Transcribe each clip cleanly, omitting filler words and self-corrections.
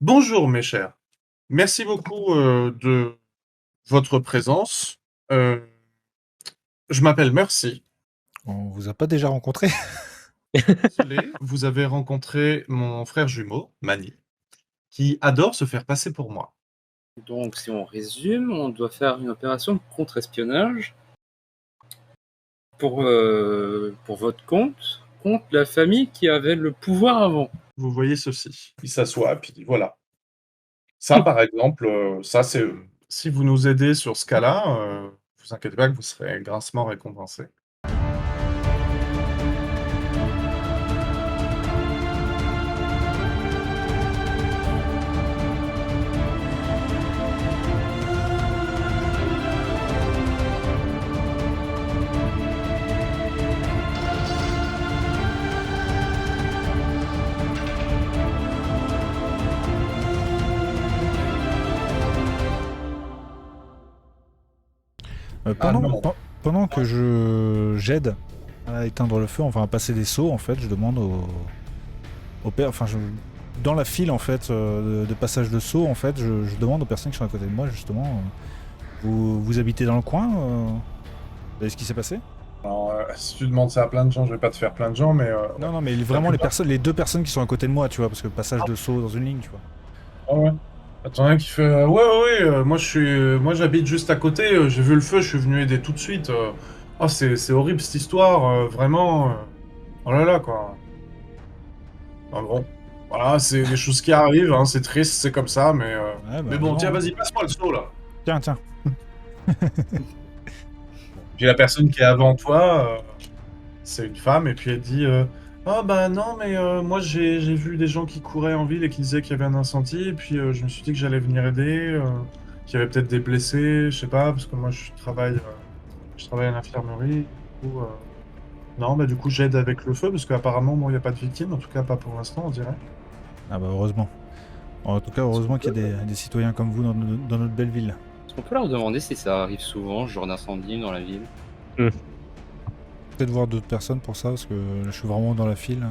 Bonjour mes chers. Merci beaucoup, de votre présence. Heu, je m'appelle Mercy. On vous a pas déjà rencontré? Désolé, vous avez rencontré mon frère jumeau, Manny, qui adore se faire passer pour moi. Donc, si on résume, on doit faire une opération de contre-espionnage pour votre compte, contre la famille qui avait le pouvoir avant. Vous voyez ceci, il s'assoit, puis voilà. Ça par exemple, ça c'est, si vous nous aidez sur ce cas-là, vous inquiétez pas que vous serez grassement récompensés. Ah Pendant, non, pendant que j'aide à éteindre le feu, enfin à passer des seaux, en fait, je demande au père, enfin dans la file en fait de passage de seaux, en fait, je demande aux personnes qui sont à côté de moi justement, vous habitez dans le coin, vous savez ce qui s'est passé? alors, si tu demandes ça à plein de gens, je vais pas te faire plein de gens, mais Non, non, mais vraiment les deux personnes qui sont à côté de moi, tu vois, parce que passage de seaux dans une ligne, tu vois. ah ouais. Attends, un qui fait ouais, ouais, ouais, moi je suis, moi j'habite juste à côté, j'ai vu le feu, je suis venu aider tout de suite. Oh, c'est horrible cette histoire, vraiment. Oh là là, quoi. Enfin, bon, voilà, c'est des choses qui arrivent, hein, c'est triste, c'est comme ça, Ouais, mais bah bon, tiens, non, hein. vas-y, passe-moi le seau là. Tiens, tiens. Puis la personne qui est avant toi, c'est une femme, et puis elle dit ah bah non, mais moi j'ai vu des gens qui couraient en ville et qui disaient qu'il y avait un incendie, et puis je me suis dit que j'allais venir aider, qu'il y avait peut-être des blessés, je sais pas, parce que moi je travaille à l'infirmerie, du coup, non, bah du coup j'aide avec le feu, parce qu'apparemment, bon, il n'y a pas de victimes, en tout cas pas pour l'instant, on dirait. Ah bah heureusement. En tout cas, heureusement qu'il y a des citoyens comme vous dans notre belle ville. Est-ce qu'on peut leur demander si ça arrive souvent, ce genre d'incendie dans la ville? Peut-être voir d'autres personnes pour ça, parce que là, je suis vraiment dans la file.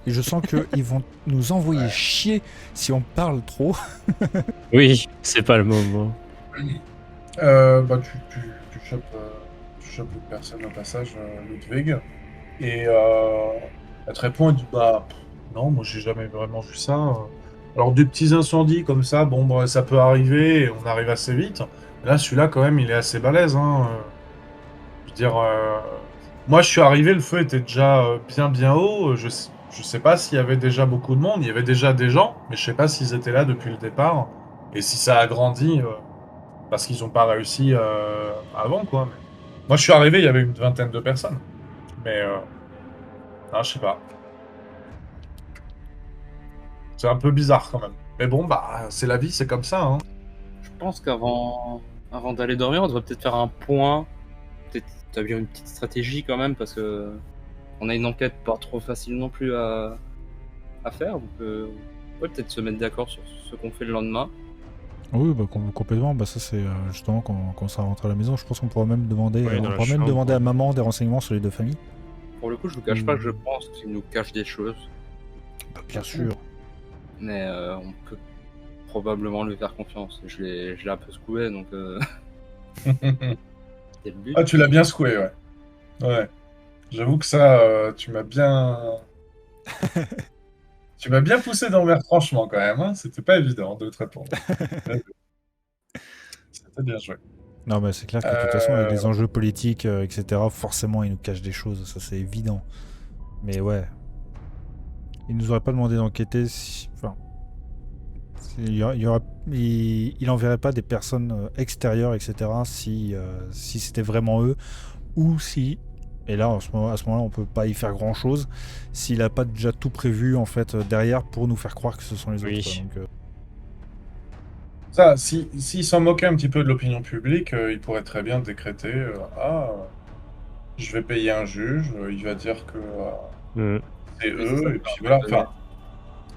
Et je sens qu'ils vont nous envoyer chier si on parle trop. Oui, c'est pas le moment. Bah tu chopes une personne au passage, Ludwig, et elle te répond, elle dit bah pff, non, moi j'ai jamais vraiment vu ça. Alors des petits incendies comme ça, bon bah, ça peut arriver et on arrive assez vite. Là celui-là quand même il est assez balèze, hein. Je veux dire, moi je suis arrivé, le feu était déjà bien haut. Je sais pas s'il y avait déjà beaucoup de monde, il y avait déjà des gens, mais je sais pas s'ils étaient là depuis le départ et si ça a grandi parce qu'ils ont pas réussi avant quoi. Mais... Moi je suis arrivé, il y avait une vingtaine de personnes, mais je sais pas. C'est un peu bizarre quand même. Mais bon, bah, c'est la vie, c'est comme ça, hein. Je pense qu'avant d'aller dormir, on devrait peut-être faire un point, peut-être établir une petite stratégie quand même, parce que on a une enquête pas trop facile non plus à faire, donc ouais, peut-être se mettre d'accord sur ce qu'on fait le lendemain. Oui, bah, complètement. Bah, ça, c'est justement quand ça rentre à la maison. Je pense qu'on pourra même demander, Ouais, dans on la pourra même chambre, demander à ouais. maman des renseignements sur les deux familles. Pour le coup, je vous cache pas que je pense qu'il nous cache des choses, Bah, bien sûr. mais on peut probablement lui faire confiance. Je l'ai un peu secoué, donc c'est le but. Ah, tu l'as bien secoué, ouais. Ouais. J'avoue que ça, tu m'as bien poussé dans le retranchement quand même, hein. C'était pas évident de te répondre. C'était bien joué. Non, mais c'est clair que de toute façon, avec les Ouais. enjeux politiques, etc., forcément, ils nous cachent des choses. Ça, c'est évident. Mais ouais. Ils nous auraient pas demandé d'enquêter si. Enfin. Il enverrait pas des personnes extérieures, etc., si c'était vraiment eux, ou si, et là à ce moment-là on peut pas y faire grand-chose, s'il a pas déjà tout prévu en fait derrière pour nous faire croire que ce sont les Oui. autres. Quoi. Donc, Ça, s'il s'en moquait un petit peu de l'opinion publique, il pourrait très bien décréter je vais payer un juge, il va dire que c'est Oui, c'est ça, eux, et puis voilà. Enfin,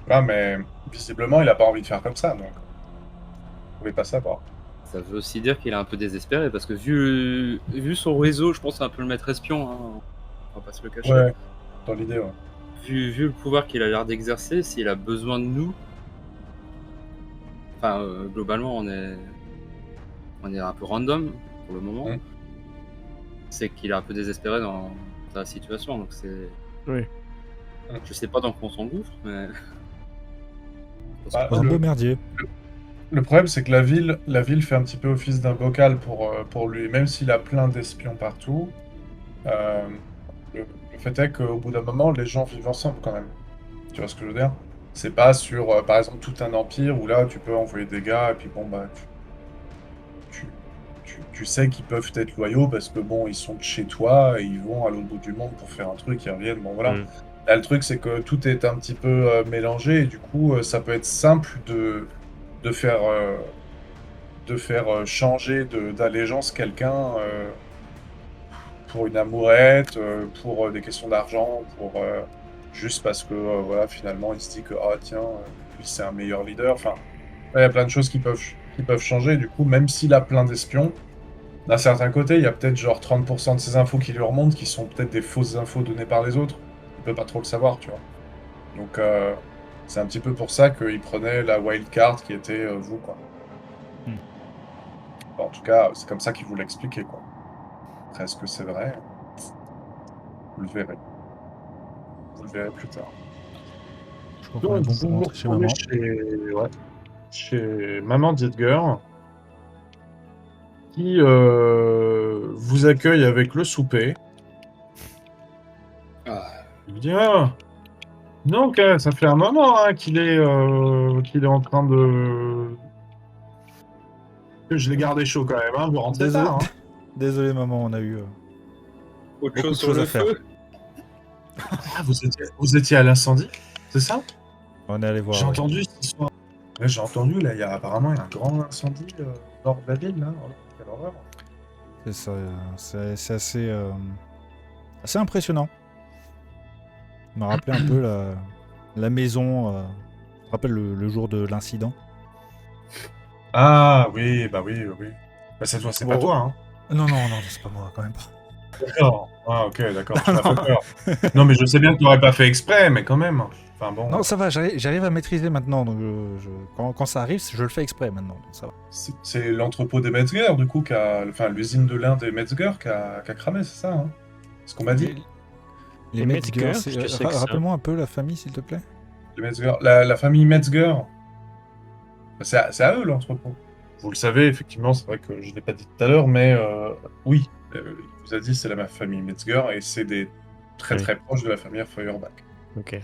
voilà, mais visiblement, il a pas envie de faire comme ça, donc vous pouvez pas savoir. ça veut aussi dire qu'il est un peu désespéré, parce que vu son réseau, je pense que c'est un peu le maître espion, hein, on va pas se le cacher. Ouais, dans l'idée, ouais. Vu le pouvoir qu'il a l'air d'exercer, s'il a besoin de nous, enfin, globalement, on est un peu random pour le moment. Mm. C'est qu'il est un peu désespéré dans sa situation, donc c'est. Oui. Je sais pas dans quoi on s'engouffre, mais. Bah, Un beau merdier. le problème, c'est que la ville fait un petit peu office d'un bocal pour lui. Même s'il a plein d'espions partout, euh, le fait est qu'au bout d'un moment, les gens vivent ensemble quand même. Tu vois ce que je veux dire? C'est pas sur, par exemple, tout un empire où là, tu peux envoyer des gars et puis bon, bah, tu, tu sais qu'ils peuvent être loyaux parce que bon, ils sont de chez toi et ils vont à l'autre bout du monde pour faire un truc, ils reviennent, bon voilà. Mm. Là, le truc, c'est que tout est un petit peu mélangé et du coup, ça peut être simple de faire, changer d'allégeance quelqu'un pour une amourette, pour des questions d'argent, pour juste parce que voilà, finalement, il se dit que ah tiens, lui c'est un meilleur leader. Enfin, il y a plein de choses qui peuvent changer. Du coup, même s'il a plein d'espions, d'un certain côté, il y a peut-être genre 30% de ces infos qui lui remontent qui sont peut-être des fausses infos données par les autres. Il peut pas trop le savoir, tu vois. Donc, c'est un petit peu pour ça qu'il prenait la wildcard qui était vous, quoi. Hmm. Enfin, en tout cas, c'est comme ça qu'il vous l'expliquait, quoi. Après, est-ce que c'est vrai? Vous le verrez. Vous le verrez plus tard. Je crois qu'on est bon pour rentrer chez maman. Chez Maman Dietger, qui vous accueille avec le souper. Ah, Il vous dit ah, donc ça fait un moment hein, qu'il est en train de. Je l'ai gardé chaud quand même, hein, vous rentrez Désolé. tard. Hein. Désolé maman, on a eu autre beaucoup chose de sur choses le à faire. feu. Ah, vous étiez à l'incendie, c'est ça? On est allé voir. J'ai ouais. entendu cette histoire. Ouais, j'ai entendu, là, apparemment il y a un grand incendie nord de la ville, là. Oh, quelle horreur. C'est ça, c'est assez impressionnant. Ça m'a rappelé un peu la maison. Je me rappelle le jour de l'incident. Ah oui, bah oui, oui. Bah c'est toi, c'est pas Bon. toi, hein. Non, c'est pas moi quand même pas. D'accord. Ah ok, d'accord, tu m'as fait peur. Non mais je sais bien que tu n'aurais pas fait exprès, mais quand même. Enfin bon. Non, ça va, j'arrive à maîtriser maintenant. Donc quand ça arrive, je le fais exprès maintenant. Donc ça va. C'est l'entrepôt des Metzger, du coup, enfin l'usine de lin des Metzger qui a cramé, c'est ça, hein? C'est ce qu'on m'a dit. Les Les Metzger, Metzger, c'est- qu'est-ce que c'est que ça rappelle-moi un peu la famille, s'il te plaît. Les Metzger. La famille Metzger. C'est à eux l'entrepôt. Vous le savez, effectivement, c'est vrai que je ne l'ai pas dit tout à l'heure, mais oui, il vous a dit c'est la famille Metzger et c'est des très Oui. très proches de la famille Feuerbach. Ok.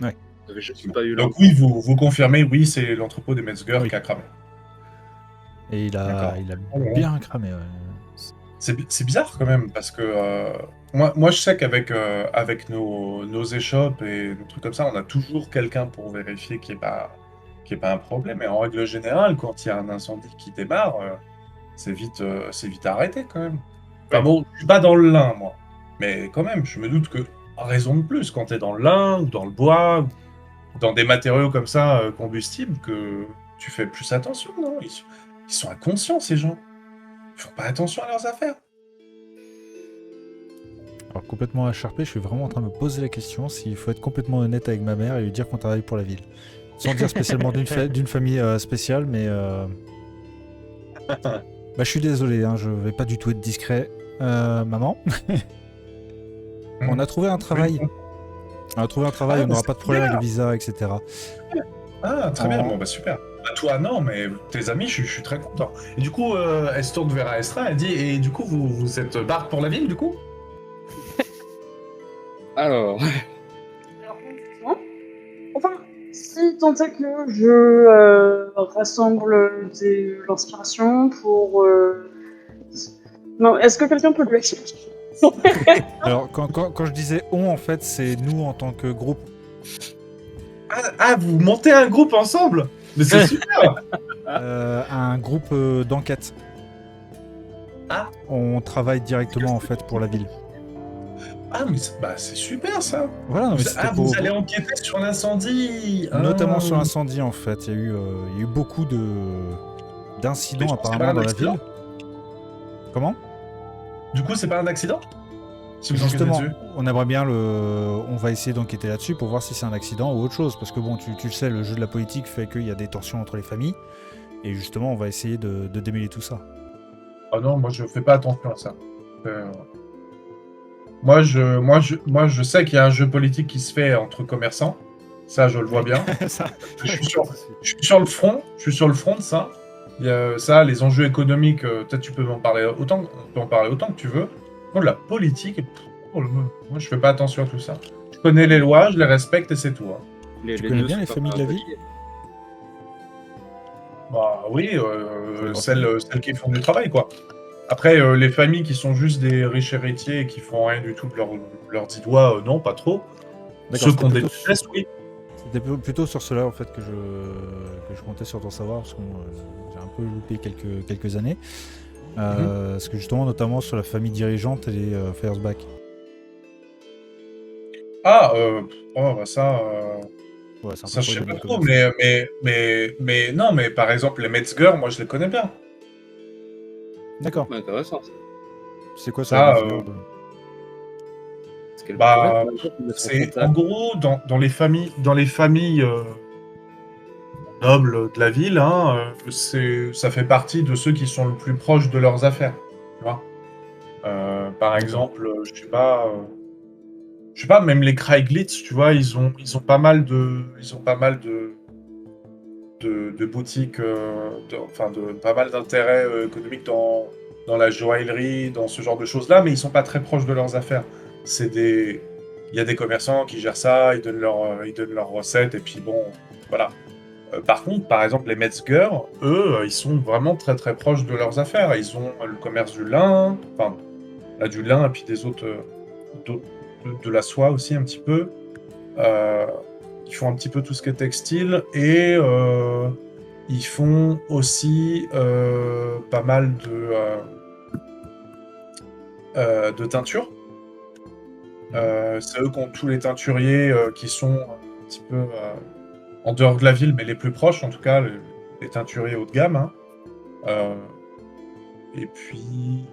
Je suis pas eu Donc oui, vous confirmez, oui, c'est l'entrepôt des Metzger Oui. qui a cramé. Et il D'accord. a bien cramé. Ouais. C'est bizarre quand même, parce que moi je sais qu'avec avec nos échoppes et des trucs comme ça, on a toujours quelqu'un pour vérifier qu'il n'y ait pas un problème. Et en règle générale, quand il y a un incendie qui démarre, c'est vite arrêté quand même. Enfin bon, je suis pas dans le lin, moi. Mais quand même, je me doute que, raison de plus, quand tu es dans le lin ou dans le bois, ou dans des matériaux comme ça combustibles, que tu fais plus attention, non? Ils sont inconscients, ces gens. Ils font pas attention à leurs affaires. Alors complètement acharpé, je suis vraiment en train de me poser la question s'il faut être complètement honnête avec ma mère et lui dire qu'on travaille pour la ville. Sans dire spécialement d'une famille spéciale, mais bah, je suis désolé, hein, je vais pas du tout être discret. Maman, on a trouvé un travail. On a trouvé un travail, Ah, on n'aura c'est pas de problème bien. avec le visa, etc. Ah, très bien, Oh. bon bah super. Bah, toi non, mais tes amis, je suis très content. Et du coup, elle se tourne vers Aestra, elle dit, et du coup, vous êtes barque pour la ville, du coup? Alors, Alors, effectivement. Enfin, si tant est que je rassemble de l'inspiration pour... Non, est-ce que quelqu'un peut lui expliquer? Alors quand je disais on, en fait, c'est nous en tant que groupe. Ah, vous montez un groupe ensemble? Mais c'est super. Un groupe d'enquête. Ah. On travaille directement en fait pour la ville. Ah, mais c'est super ça. Voilà, non, mais c'était Vous pour- allez enquêter sur l'incendie. notamment Ah. sur l'incendie en fait. Il y a eu beaucoup d'incidents Mais je pense que c'est apparemment pas un dans la accident. ville. Comment? Du coup, c'est pas un accident? Si vous enquêtez Justement, dessus. on aimerait bien on va essayer d'enquêter là-dessus pour voir si c'est un accident ou autre chose. Parce que bon, tu le sais, le jeu de la politique fait qu'il y a des tensions entre les familles. Et justement, on va essayer de démêler tout ça. Ah non, moi je fais pas attention à ça. Euh, moi, je sais qu'il y a un jeu politique qui se fait entre commerçants. Ça, je le vois bien. Ça, Je suis sur le front. Je suis sur le front de ça. Il y a ça, les enjeux économiques. Peut-être tu peux m'en parler autant, on peut en parler autant que tu veux. Moi, la politique, moi, je fais pas attention à tout ça. Je connais les lois, je les respecte et c'est tout. Hein. Tu connais deux bien les sont familles de la vie? reliés. Bah oui, Ouais, celles qui font du travail, quoi. Après, les familles qui sont juste des riches héritiers et qui font rien du tout de leurs 10 doigts, non, pas trop. D'accord, Ceux qui ont des plutôt- richesses, oui. C'était plutôt sur cela en fait que je comptais sur ton savoir parce que j'ai un peu loupé quelques années. Parce que justement, notamment sur la famille dirigeante et les Feuersbach. Ah, oh, bah ça, Ouais, c'est un peu ça je pour les sais pas domaines trop, commerciaux. mais non, mais par exemple, les Metzger, moi je les connais bien. D'accord. Intéressant. Ça. C'est quoi sur Ça, les Metzger Parce qu'elle pourrait bah, être ma copine de son c'est contact. en gros dans les familles nobles de la ville, hein, ça fait partie de ceux qui sont le plus proches de leurs affaires. Tu vois. Par D'accord. exemple, je sais pas, même les Craiglitz, tu vois, ils ont pas mal de boutiques, enfin de pas mal d'intérêts économiques dans la joaillerie, dans ce genre de choses-là, mais ils sont pas très proches de leurs affaires. Il y a des commerçants qui gèrent ça, ils donnent leurs recettes, et puis bon, voilà. Par contre, par exemple, les Metzger, eux, ils sont vraiment très très proches de leurs affaires. Ils ont le commerce du lin, enfin, là, du lin, et puis des autres, de la soie aussi un petit peu. Euh, Ils font un petit peu tout ce qui est textile et ils font aussi pas mal de teintures. C'est eux qui ont tous les teinturiers qui sont un petit peu en dehors de la ville, mais les plus proches en tout cas, les teinturiers haut de gamme. Hein. Euh, et puis.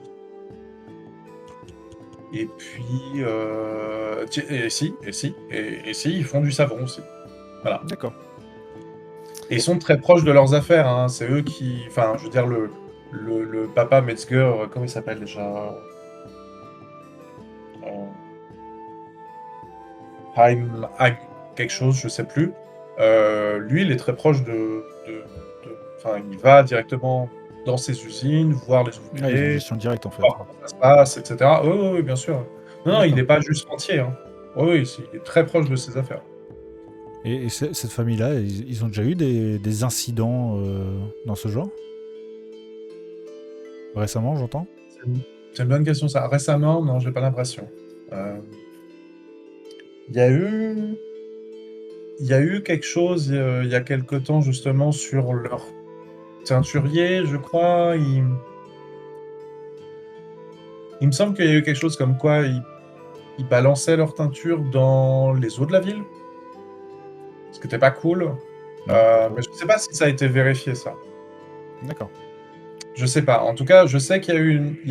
Et si, ils font du savon aussi. Voilà. D'accord. Et ils sont très proches de leurs affaires. Hein. C'est eux qui. Enfin, je veux dire, le papa Metzger, comment il s'appelle déjà Heim quelque chose, je sais plus. Lui, il est très proche Enfin, il va directement dans ses usines, voir les Ah, ils ont une ouvriers, gestion directe en fait. voir comment ça se passe, etc. Oui, oui, oui, bien sûr. Non, il D'accord. n'est pas juste rentier. Hein. Oui, il est très proche de ses affaires. Et cette famille-là, ils ont déjà eu des incidents dans ce genre? Récemment, j'entends? C'est une bonne question, ça. Récemment, non, j'ai pas l'impression. Il y a eu... Il y a eu quelque chose il y a quelque temps, justement, sur leur teinturier, je crois. Il me semble qu'il y a eu quelque chose comme quoi ils balançaient leur teinture dans les eaux de la ville. Ce qui n'était pas cool. Non, pas trop. Mais je ne sais pas si ça a été vérifié, ça. D'accord. Je sais pas. En tout cas, je sais qu'il y a eu il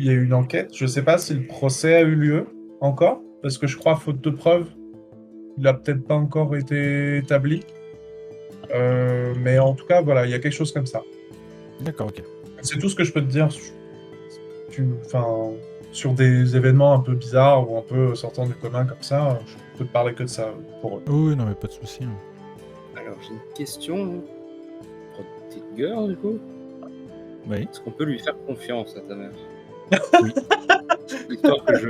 y a eu une enquête. Je sais pas si le procès a eu lieu encore, parce que je crois, faute de preuves, il a peut-être pas encore été établi. Mais en tout cas, voilà, il y a quelque chose comme ça. D'accord, ok. C'est tout ce que je peux te dire enfin, sur des événements un peu bizarres ou un peu sortant du commun comme ça. Je peux te parler que de ça pour eux. Oui, non, mais pas de souci. Hein. Alors, j'ai une question. Rutger, du coup. Oui. Est-ce qu'on peut lui faire confiance à ta mère? Oui. Histoire que je.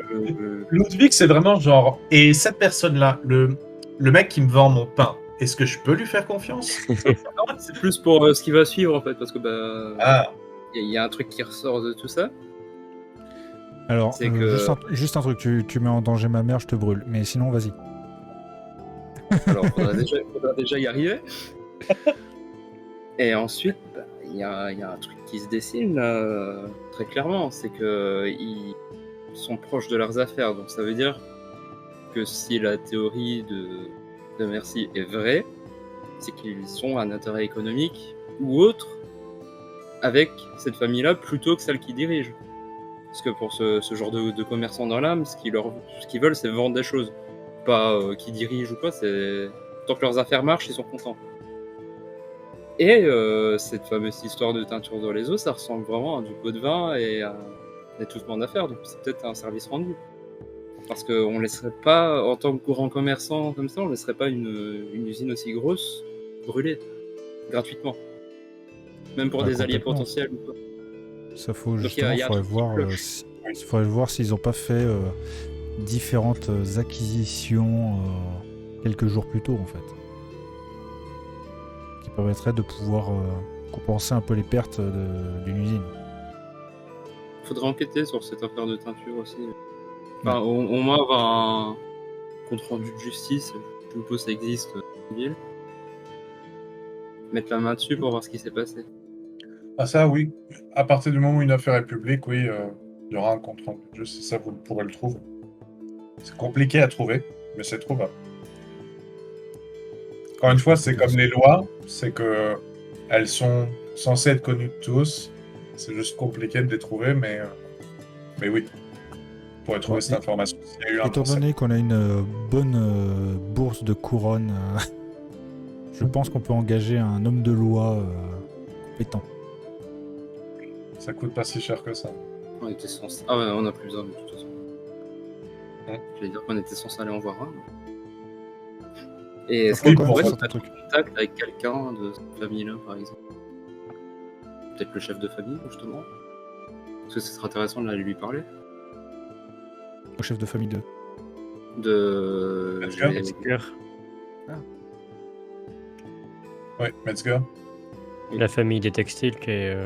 Ludwig, c'est vraiment genre. Et cette personne-là, le mec qui me vend mon pain, est-ce que je peux lui faire confiance? Non, c'est plus pour ce qui va suivre en fait, parce que bah. Ah, Il y a un truc qui ressort de tout ça. Alors, C'est que- juste un truc, tu mets en danger ma mère, je te brûle. Mais sinon, vas-y. Alors, faudra déjà y arriver. Et ensuite, bah, il y a un truc qui se dessine très clairement, c'est que ils sont proches de leurs affaires. Donc ça veut dire que si la théorie de Merci est vraie, c'est qu'ils ont un intérêt économique ou autre avec cette famille-là plutôt que celle qui dirige. Parce que pour ce genre de commerçants dans l'âme, ce qu'ils veulent, c'est vendre des choses. Pas qui dirigent ou quoi, c'est... Tant que leurs affaires marchent, ils sont contents. Et cette fameuse histoire de teinture dans les os, ça ressemble vraiment à du pot de vin et à tout ce monde à faire. Donc c'est peut-être un service rendu. Parce qu'on laisserait pas, en tant que grand commerçant comme ça, on laisserait pas une usine aussi grosse brûler gratuitement. Même pour Bah, des alliés complètement. potentiels ou pas. Ça faut Donc, justement, il y a un faudrait truc qui voir, cloche. faudrait voir s'ils n'ont pas fait différentes acquisitions quelques jours plus tôt en fait, qui permettraient de pouvoir compenser un peu les pertes d'une usine. Faudrait enquêter sur cette affaire de teinture aussi. Enfin, au moins avoir un compte rendu de justice, je suppose que ça existe en ville. Mettre la main dessus pour voir ce qui s'est passé. Ah ça, oui. À partir du moment où une affaire est publique, oui, il y aura un compte rendu. Je sais ça, vous pourrez le trouver. C'est compliqué à trouver, mais c'est trouvable. Encore une fois, c'est comme les lois, c'est que elles sont censées être connues de tous. C'est juste compliqué de les trouver, mais oui. Vous pourrez trouver Ouais, cette information s'il y a eu un Étant procès. donné qu'on a une bonne bourse de couronne, je pense qu'on peut engager un homme de loi compétent. Ça coûte pas si cher que ça. On était censé... Ah ouais, on a plus besoin de toute façon. Ouais. J'allais dire qu'on était censé aller en voir un. Et est-ce Oui, qu'on pour pourrait voir se certains mettre en contact avec quelqu'un de cette famille-là, par exemple? Peut-être le chef de famille, justement. Parce que ce serait intéressant d'aller lui parler. Au chef de famille 2. De... Metzger. Metzger. Oui, Metzger. La famille des textiles qui est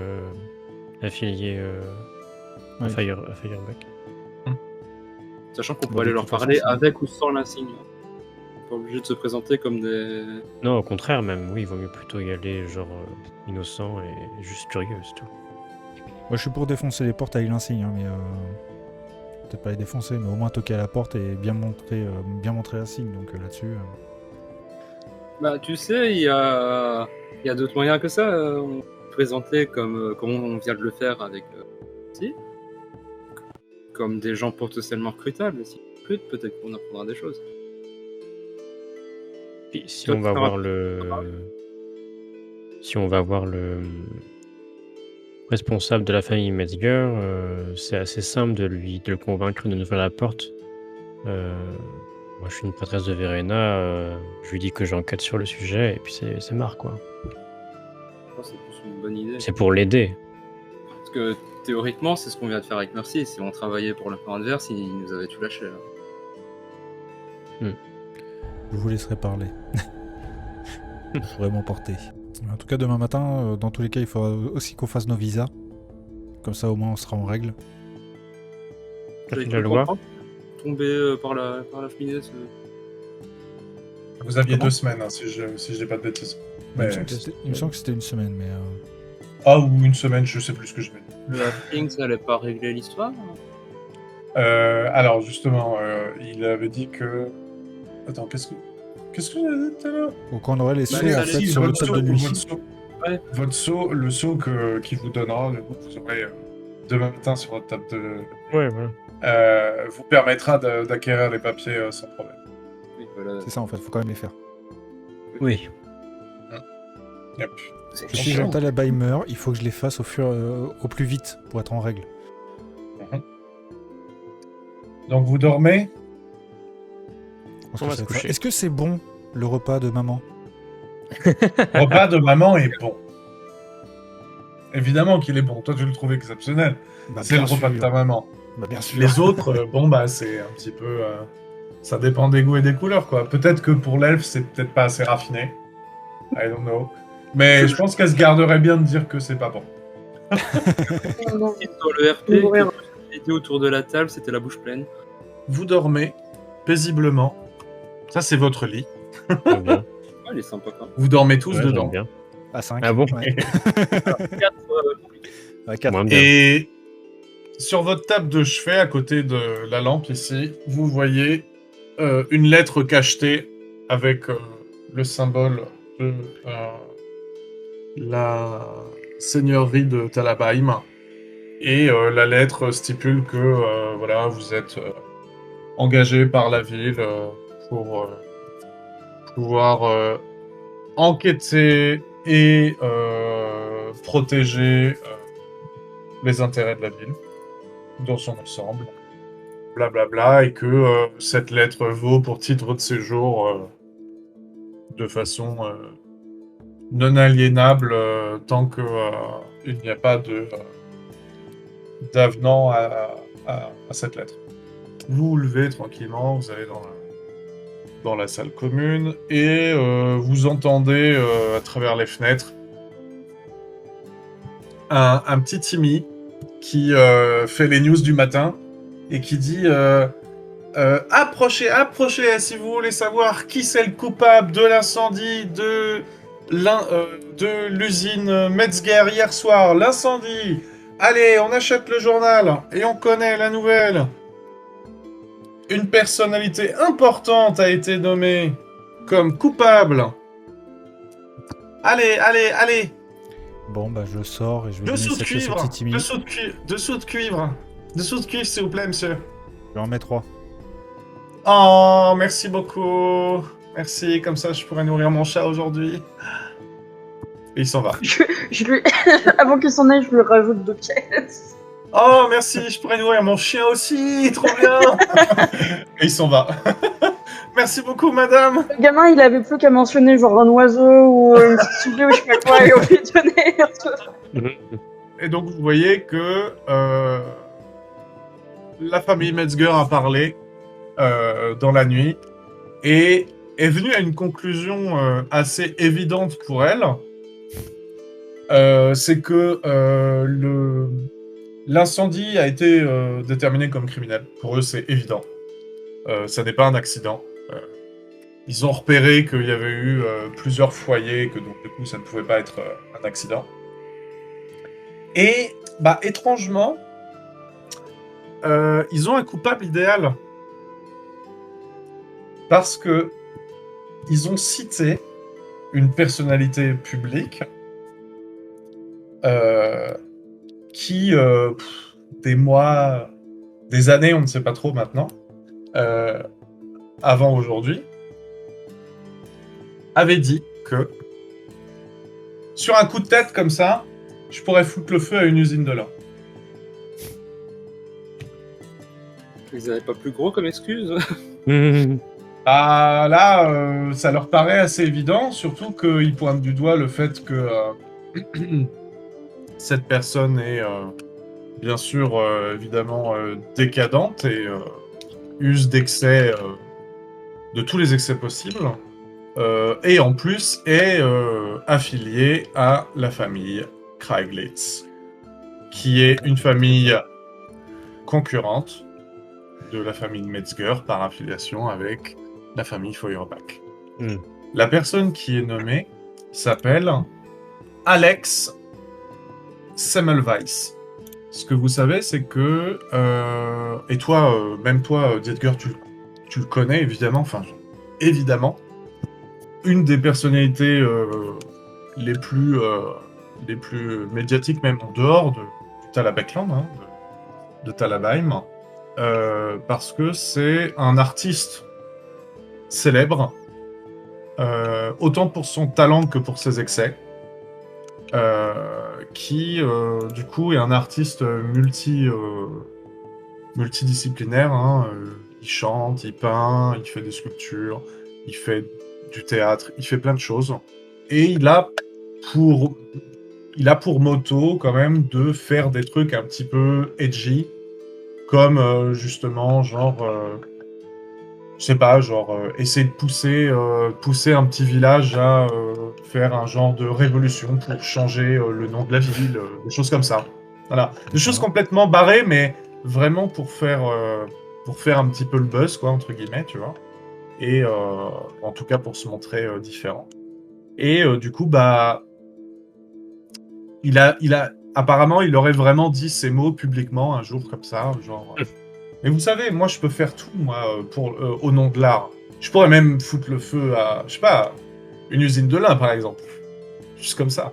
affiliée à Ouais. Fireback. Sachant qu'on Bah, pourrait aller de leur toute façon, parler c'est- avec ou sans l'insigne. Pas obligé de se présenter comme des... Non, au contraire, même, oui, il vaut mieux plutôt y aller, genre, innocent et juste curieux, c'est tout. Moi je suis pour défoncer les portes avec l'insigne, hein, mais peut-être pas les défoncer, mais au moins toquer à la porte et bien montrer l'insigne. Donc là-dessus, Bah, tu sais, il y a d'autres moyens que ça. On peut présenter comme on vient de le faire avec si. Comme des gens potentiellement recrutables. Si on recrute, peut-être qu'on apprendra des choses. Puis, si Toi, on tu va feras- voir le responsable de la famille Metzger, c'est assez simple de le convaincre de nous ouvrir la porte. Moi, je suis une prêtresse de Verena, je lui dis que j'enquête sur le sujet, et puis c'est marre, quoi. Je pense que c'est plus une bonne idée. C'est pour l'aider. Parce que théoriquement, c'est ce qu'on vient de faire avec Mercy. Si on travaillait pour le camp adverse, il nous avait tout lâché. Là. je vous laisserai parler. Je pourrais m'emporter. En tout cas, demain matin, dans tous les cas, il faudra aussi qu'on fasse nos visas. Comme ça, au moins, on sera en règle. J'avais La cru loi. comprendre. Tombé par la cheminée. Vous aviez Comment 2 semaines, hein, si je dis pas de bêtises. Il me Mais... semble que c'était une semaine, mais Ah, ou une semaine, je sais plus ce que je vais dire. Le happening, ça allait pas régler l'histoire. Alors, justement, il avait dit que... Attends, qu'est-ce que j'avais dit tout à l'heure? au camp Noël et Bah, sceaux, ça en allait- fait, Si, sur le votre table saut, de nuit. votre saut. Ouais. Votre saut, le saut qu'il vous donnera, vous aurez demain matin sur votre table de... Ouais, voilà. vous permettra d'acquérir les papiers sans problème. Oui, voilà. C'est ça, en fait, faut quand même les faire. Oui. Yep. C'est Je suis chiant. Chantal Abaimer, il faut que je les fasse au plus vite pour être en règle. Donc vous dormez. Je pense On que va ça se va être ça. coucher. Est-ce que c'est bon, le repas de maman? Le repas de maman est bon. Évidemment qu'il est bon. Toi, tu le trouves exceptionnel. Bah, C'est le bien repas de sûr. ta maman. Bah, bien sûr. Les autres, bon, bah, c'est un petit peu... ça dépend des goûts et des couleurs, quoi. Peut-être que pour l'elfe, c'est peut-être pas assez raffiné. I don't know. Mais je pense qu'elle se garderait bien de dire que c'est pas bon. Non, Et sur le RP, Nous verrons. que était autour de la table, c'était la bouche pleine. Vous dormez paisiblement. Ça, c'est votre lit. J'aime bien. Ah, il est sympa quand même. Vous dormez tous Ouais, dedans. j'aime bien. À 5. Ah bon? Ouais. 4, compliqué. À 4. Moins bien. Et sur votre table de chevet, à côté de la lampe ici, vous voyez une lettre cachetée avec le symbole de la seigneurie de Talabaim. Et la lettre stipule que voilà, vous êtes engagé par la ville pour pouvoir enquêter et protéger les intérêts de la ville dans son ensemble, blablabla, et que cette lettre vaut pour titre de séjour de façon non aliénable tant que il n'y a pas d'avenant à cette lettre. Vous vous levez tranquillement, vous allez dans la salle commune, et vous entendez à travers les fenêtres un petit Timmy qui fait les news du matin et qui dit approchez, approchez, si vous voulez savoir qui c'est le coupable de l'incendie de l'usine Metzger hier soir, l'incendie. Allez, on achète le journal et on connaît la nouvelle. Une personnalité importante a été nommée comme coupable. Allez, allez, allez. Bon, bah je sors et je vais donner Dessous de cette pièce au cuivre, petit Timmy. dessous de cuivre, s'il vous plaît, monsieur. Je vais en mettre 3. Oh, merci beaucoup. Merci, comme ça je pourrais nourrir mon chat aujourd'hui. Et il s'en va. Je lui... Avant qu'il s'en aille, je lui rajoute 2 pièces. Oh, merci, je pourrais nourrir mon chien aussi, trop bien. Et il s'en va. Merci beaucoup, madame. Le gamin, il avait plus qu'à mentionner genre un oiseau ou une petite souris ou je sais pas quoi, et on lui donnait. Et donc, vous voyez que la famille Metzger a parlé dans la nuit et est venue à une conclusion assez évidente pour elle. C'est que l'incendie a été déterminé comme criminel. Pour eux, c'est évident. Ça n'est pas un accident. Ils ont repéré qu'il y avait eu plusieurs foyers, que donc du coup, ça ne pouvait pas être un accident. Et, bah, étrangement, ils ont un coupable idéal. Parce que ils ont cité une personnalité publique qui, des mois, des années, on ne sait pas trop maintenant, avant aujourd'hui, avait dit que sur un coup de tête comme ça, je pourrais foutre le feu à une usine de lin. Ils avaient pas plus gros comme excuse? Ah là, ça leur paraît assez évident, surtout qu'ils pointent du doigt le fait que cette personne est bien sûr évidemment décadente et use d'excès, de tous les excès possibles, et en plus est affiliée à la famille Kraiglitz, qui est une famille concurrente de la famille Metzger par affiliation avec la famille Feuerbach. La personne qui est nommée s'appelle Alex Semmelweis. Ce que vous savez, c'est que... et toi, même toi, Dietger, tu le connais, évidemment. Enfin, évidemment. Une des personnalités les plus médiatiques, même en dehors du Talabekland, hein, de Talabheim. Parce que c'est un artiste célèbre, autant pour son talent que pour ses excès, qui du coup est un artiste multidisciplinaire, hein, il chante, il peint, il fait des sculptures, il fait du théâtre, il fait plein de choses, et il a pour motto quand même de faire des trucs un petit peu edgy, comme justement genre je sais pas, genre essayer de pousser un petit village à faire un genre de révolution pour changer le nom de la ville, des choses comme ça. Voilà, des choses complètement barrées, mais vraiment pour faire un petit peu le buzz, quoi, entre guillemets, tu vois. Et en tout cas pour se montrer différent. Et du coup, bah, apparemment, il aurait vraiment dit ces mots publiquement un jour comme ça, genre. Mais vous savez, moi, je peux faire tout, moi, au nom de l'art. Je pourrais même foutre le feu à, je sais pas, une usine de lin, par exemple. Juste comme ça.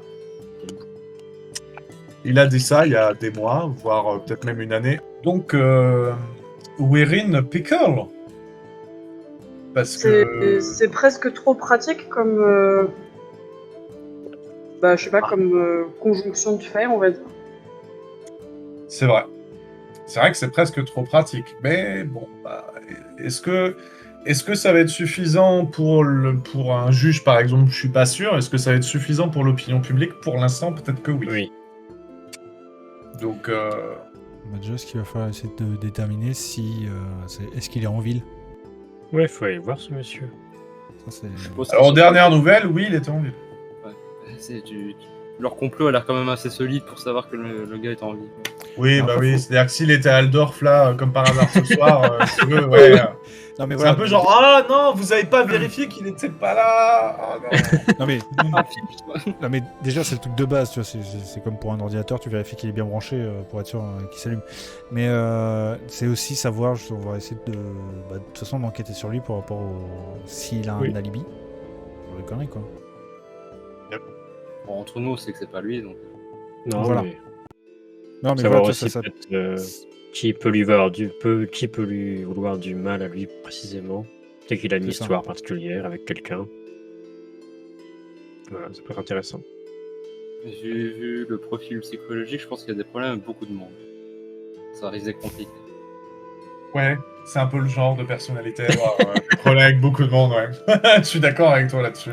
Il a dit ça il y a des mois, voire peut-être même une année. Donc, we're in a pickle. Parce que... C'est presque trop pratique comme... bah, je sais pas, comme conjonction de faits, on va dire. C'est vrai. C'est vrai que c'est presque trop pratique. Mais bon, bah, est-ce que ça va être suffisant pour un juge, par exemple? Je suis pas sûr. Est-ce que ça va être suffisant pour l'opinion publique? Pour l'instant, peut-être que oui. Oui. Donc, Bah, déjà, ce qu'il va falloir essayer de déterminer si est-ce qu'il est en ville. Ouais, faut aller voir ce monsieur. Ça, c'est... Je suppose alors, aux que- dernières nouvelles, oui, il était en ville. Leur complot a l'air quand même assez solide pour savoir que le gars est en vie. Oui, Non, bah pas oui. faux. C'est-à-dire que s'il était à Aldorf, là, comme par hasard ce soir, si tu veux, ouais. Non, mais C'est voilà. un peu genre, ah non, vous avez pas vérifié qu'il était pas là. Ah non. Non, mais... Un film, tu vois. Non mais déjà c'est le truc de base, tu vois, c'est comme pour un ordinateur, tu vérifies qu'il est bien branché pour être sûr qu'il s'allume. Mais c'est aussi savoir, on va essayer de toute façon d'enquêter sur lui par rapport s'il a un Oui. alibi. Pour les conneries quoi. Bon, entre nous, c'est que c'est pas lui, donc. Non, Voilà. mais Non mais savoir voilà, aussi ça, peut-être qui peut lui vouloir du mal à lui précisément. Peut-être qu'il a une C'est ça. histoire particulière avec quelqu'un. Voilà, ça peut être intéressant. Vu le profil psychologique, je pense qu'il y a des problèmes avec beaucoup de monde. Ça risque d'être compliqué. Ouais, c'est un peu le genre de personnalité à avoir. Des problèmes avec beaucoup de monde, ouais. Je suis d'accord avec toi là-dessus.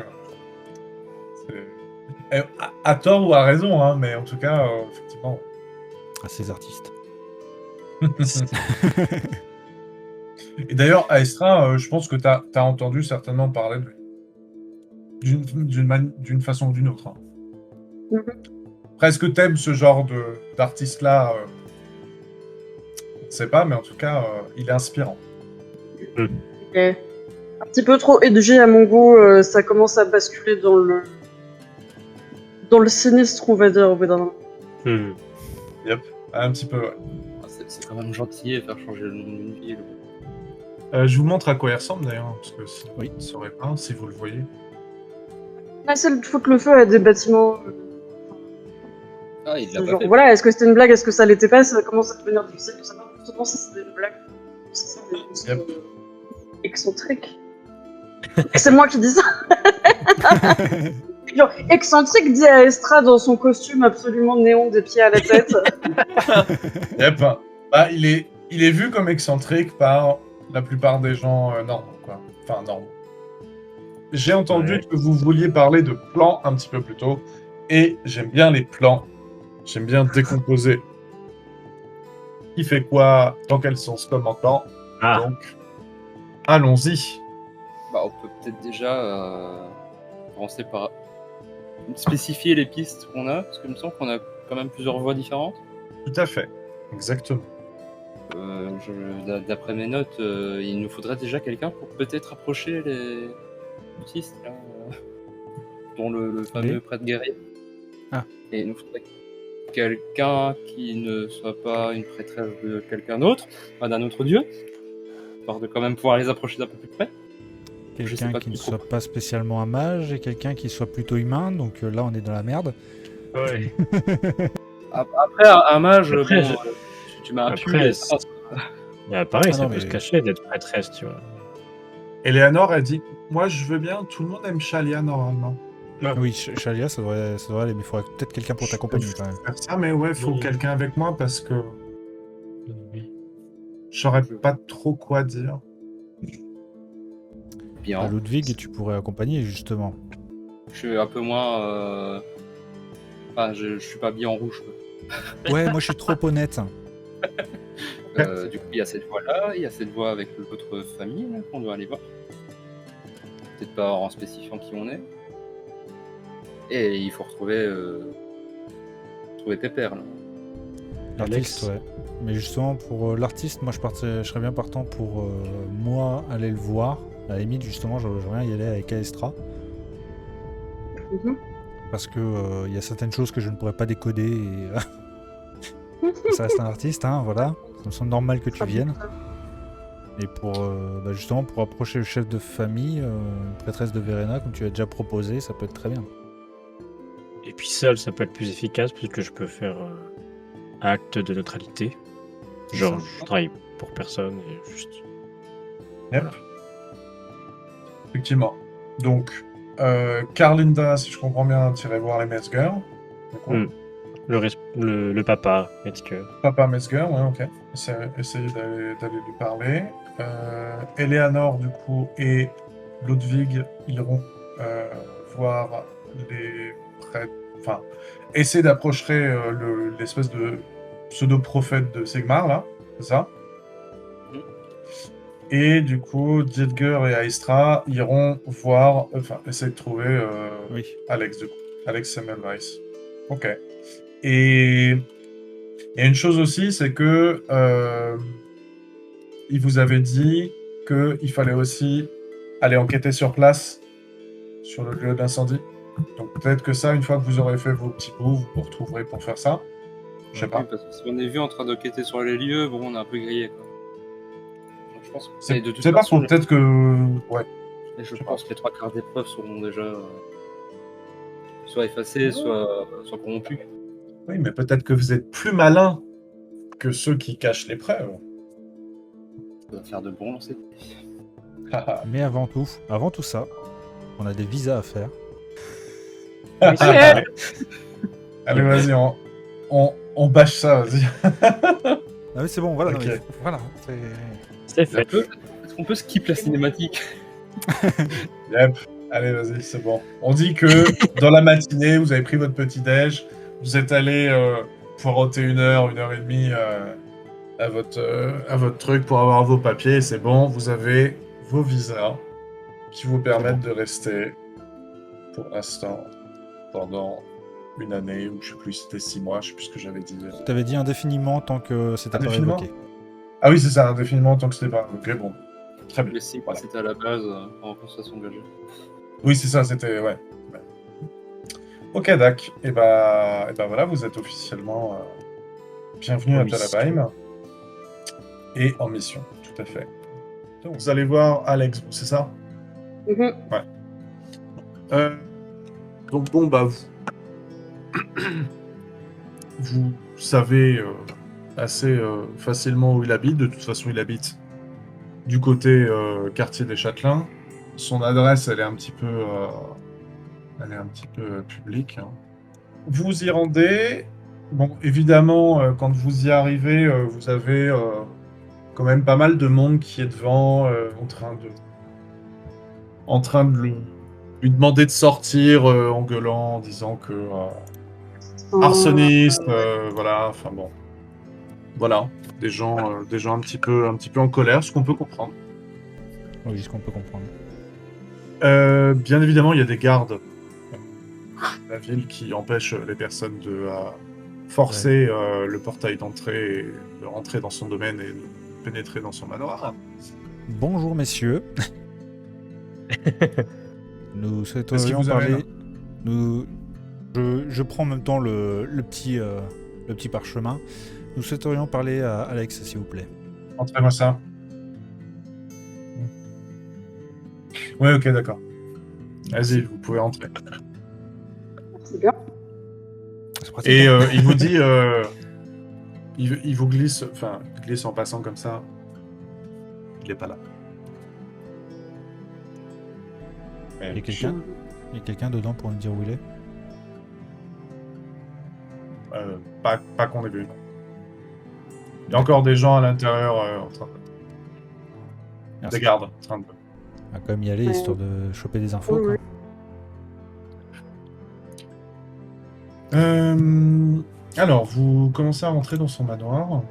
À tort ou à raison, hein, mais en tout cas, effectivement. à ces artistes. Et d'ailleurs, Aestra, je pense que tu as entendu certainement parler de lui. D'une façon ou d'une autre. Hein. Mhm. Presque t'aimes ce genre d'artiste-là. Je ne sais pas, mais en tout cas, il est inspirant. Ok. Un petit peu trop edgy à mon goût, ça commence à basculer dans le sinistre, on va dire, au bout d'un moment. Yep, un petit peu, ouais. Ah, c'est quand même gentil de faire changer le nom d'une ville. Je vous montre à quoi il ressemble d'ailleurs, parce que si Oui. vous ne saurez pas, si vous le voyez. Là, c'est le foutre le feu à des bâtiments. Ah, il l'a pas Genre, fait. voilà, est-ce que c'était une blague, est-ce que ça l'était pas, ça commence à devenir difficile de savoir justement si c'était une blague. Si c'est des choses Yep. excentriques. C'est moi qui dis ça. Genre, excentrique dit à Estra dans son costume absolument néon des pieds à la tête. Yep. Bah, il est vu comme excentrique par la plupart des gens normaux, quoi. Enfin, normaux. J'ai entendu Ouais. que vous vouliez parler de plans un petit peu plus tôt, et j'aime bien les plans. J'aime bien décomposer. Qui fait quoi, dans quel sens, comment, quand. Ah, Donc, allons-y. Bah, on peut peut-être déjà commencer par spécifier les pistes qu'on a, parce qu'il me semble qu'on a quand même plusieurs voies différentes. Tout à fait. Exactement. D'après mes notes, il nous faudrait déjà quelqu'un pour peut-être approcher les autistes, là, dont le fameux Les prêtre guerrier. Ah. Et il nous faudrait quelqu'un qui ne soit pas une prêtresse de quelqu'un d'autre, pas d'un autre dieu, histoire de quand même pouvoir les approcher d'un peu plus près. Je sais Quelqu'un pas qui ne trop. soit pas spécialement un mage et quelqu'un qui soit plutôt humain, donc là on est dans la merde. ouais. Après, un mage, Après, bon, je- tu m'as Après, appuyé. c'est- pareil, Ah ça non, peut mais- se cacher d'être prêtresse, tu vois. Eleanor, elle dit, moi je veux bien, tout le monde aime Shalia normalement. Oui, Shalia, ça devrait aller, mais il faudrait peut-être quelqu'un pour t'accompagner quand même. Faire ça, mais ouais, faut Oui. quelqu'un avec moi parce que Oui. je saurais pas trop quoi dire. Bien. Ludwig, tu pourrais accompagner justement. Je suis un peu moins. Enfin, je suis pas bien en rouge. Quoi. Ouais, moi je suis trop honnête. Du coup, il y a cette voie-là, il y a cette voie avec votre famille là, qu'on doit aller voir. Peut-être pas en spécifiant qui on est. Et il faut retrouver Pépère. Là. L'artiste, ouais. Mais justement, pour l'artiste, moi je serais bien partant pour moi aller le voir. À la limite, justement, j'aimerais bien y aller avec Aestra. Mhm. Parce que il y a certaines choses que je ne pourrais pas décoder et ça reste un artiste, hein, voilà. Ça me semble normal que tu viennes. Et pour justement pour approcher le chef de famille, une prêtresse de Verena, comme tu as déjà proposé, ça peut être très bien. Et puis seul, ça peut être plus efficace puisque je peux faire acte de neutralité. Genre, ça. je travaille pour personne et juste. Yep. Effectivement. Donc, Carlinda, si je comprends bien, tirait voir les Metzger. D'accord. Hmm. Le papa, Metzger. Papa Metzger, ouais, ok. Essayez d'aller lui parler. Eleanor, du coup, et Ludwig iront voir les prêtres. Enfin, essayer d'approcher l'espèce de pseudo-prophète de Sigmar, là, c'est ça? Mhm. Et du coup, Dietger et Aistra iront voir, enfin, essayer de trouver Oui. Alex, du coup. Alex Semmelweis. Ok. Et il y a une chose aussi, c'est que il vous avait dit qu'il fallait aussi aller enquêter sur place, sur le lieu d'incendie. Donc peut-être que ça, une fois que vous aurez fait vos petits bouts, vous vous retrouverez pour faire ça. Je sais Oui, pas. parce que si on est vu en train d'enquêter sur les lieux, bon, on est un peu grillé, quoi. Donc, je pense que C'est de toute c'est pas façon, faux, peut-être que... Ouais. je pense que les 3 quarts des preuves seront déjà soit effacées, soit corrompues. Oui, mais peut-être que vous êtes plus malin que ceux qui cachent les preuves. Ça va faire de bons lancers. Mais avant tout ça, on a des visas à faire. Allez, vas-y, on bâche ça, vas-y. Ah oui, c'est bon, voilà. Ok. Non, mais voilà. C'est fait. Est-ce qu'on peut skip la cinématique? Yep. Allez, vas-y, c'est bon. On dit que dans la matinée, vous avez pris votre petit-déj, vous êtes allé poireauter 1 heure et demie à votre truc pour avoir vos papiers, c'est bon, vous avez vos visas qui vous permettent de rester pour l'instant pendant 1 année, ou je sais plus, c'était 6 mois, je sais plus ce que j'avais dit. T'avais dit indéfiniment tant que c'était pas Indéfiniment révoqué. Ah oui, c'est ça, indéfiniment tant que c'était pas. Ok, bon. Très bien. Les 6 mois, Voilà. c'était à la base en constatation de l'âge. Oui, c'est ça, c'était. Ouais. Ouais. Ok, Dak. Et bah voilà, vous êtes officiellement bienvenue En à mission. Talabaim. Et en mission, tout à fait. Donc, vous allez voir Alex, c'est ça? Mhm. Donc bon, bah vous savez assez facilement où il habite. De toute façon, il habite du côté quartier des Châtelains. Son adresse, elle est un petit peu publique, hein. Vous y rendez. Bon, évidemment, quand vous y arrivez, vous avez quand même pas mal de monde qui est devant, en train de lui demander de sortir, en gueulant, en disant que arsoniste, voilà. Enfin bon, voilà, des gens un petit peu en colère, ce qu'on peut comprendre. Oui, ce qu'on peut comprendre. Bien évidemment, il y a des gardes de la ville qui empêchent les personnes de forcer le portail d'entrée et de rentrer dans son domaine et de pénétrer dans son manoir. Bonjour messieurs. Nous Qu'est-ce qui souhaiterions vous amène? parler. Je prends en même temps le petit parchemin. Nous souhaiterions parler à Alex, s'il vous plaît. Montrez-moi ça. Ouais, ok, d'accord. Vas-y, vous pouvez entrer. C'est bien. C'est pratique, Et hein. il vous dit, il vous glisse, enfin, il glisse en passant comme ça. Il est pas là. Il y a quelqu'un Il y a quelqu'un dedans pour nous dire où il est? Pas qu'on ait vu. Il y a encore des gens à l'intérieur en train de... Merci. Des gardes en train de... On va quand même y aller, histoire de choper des infos. Oui, quoi. oui. Alors, vous commencez à rentrer dans son manoir.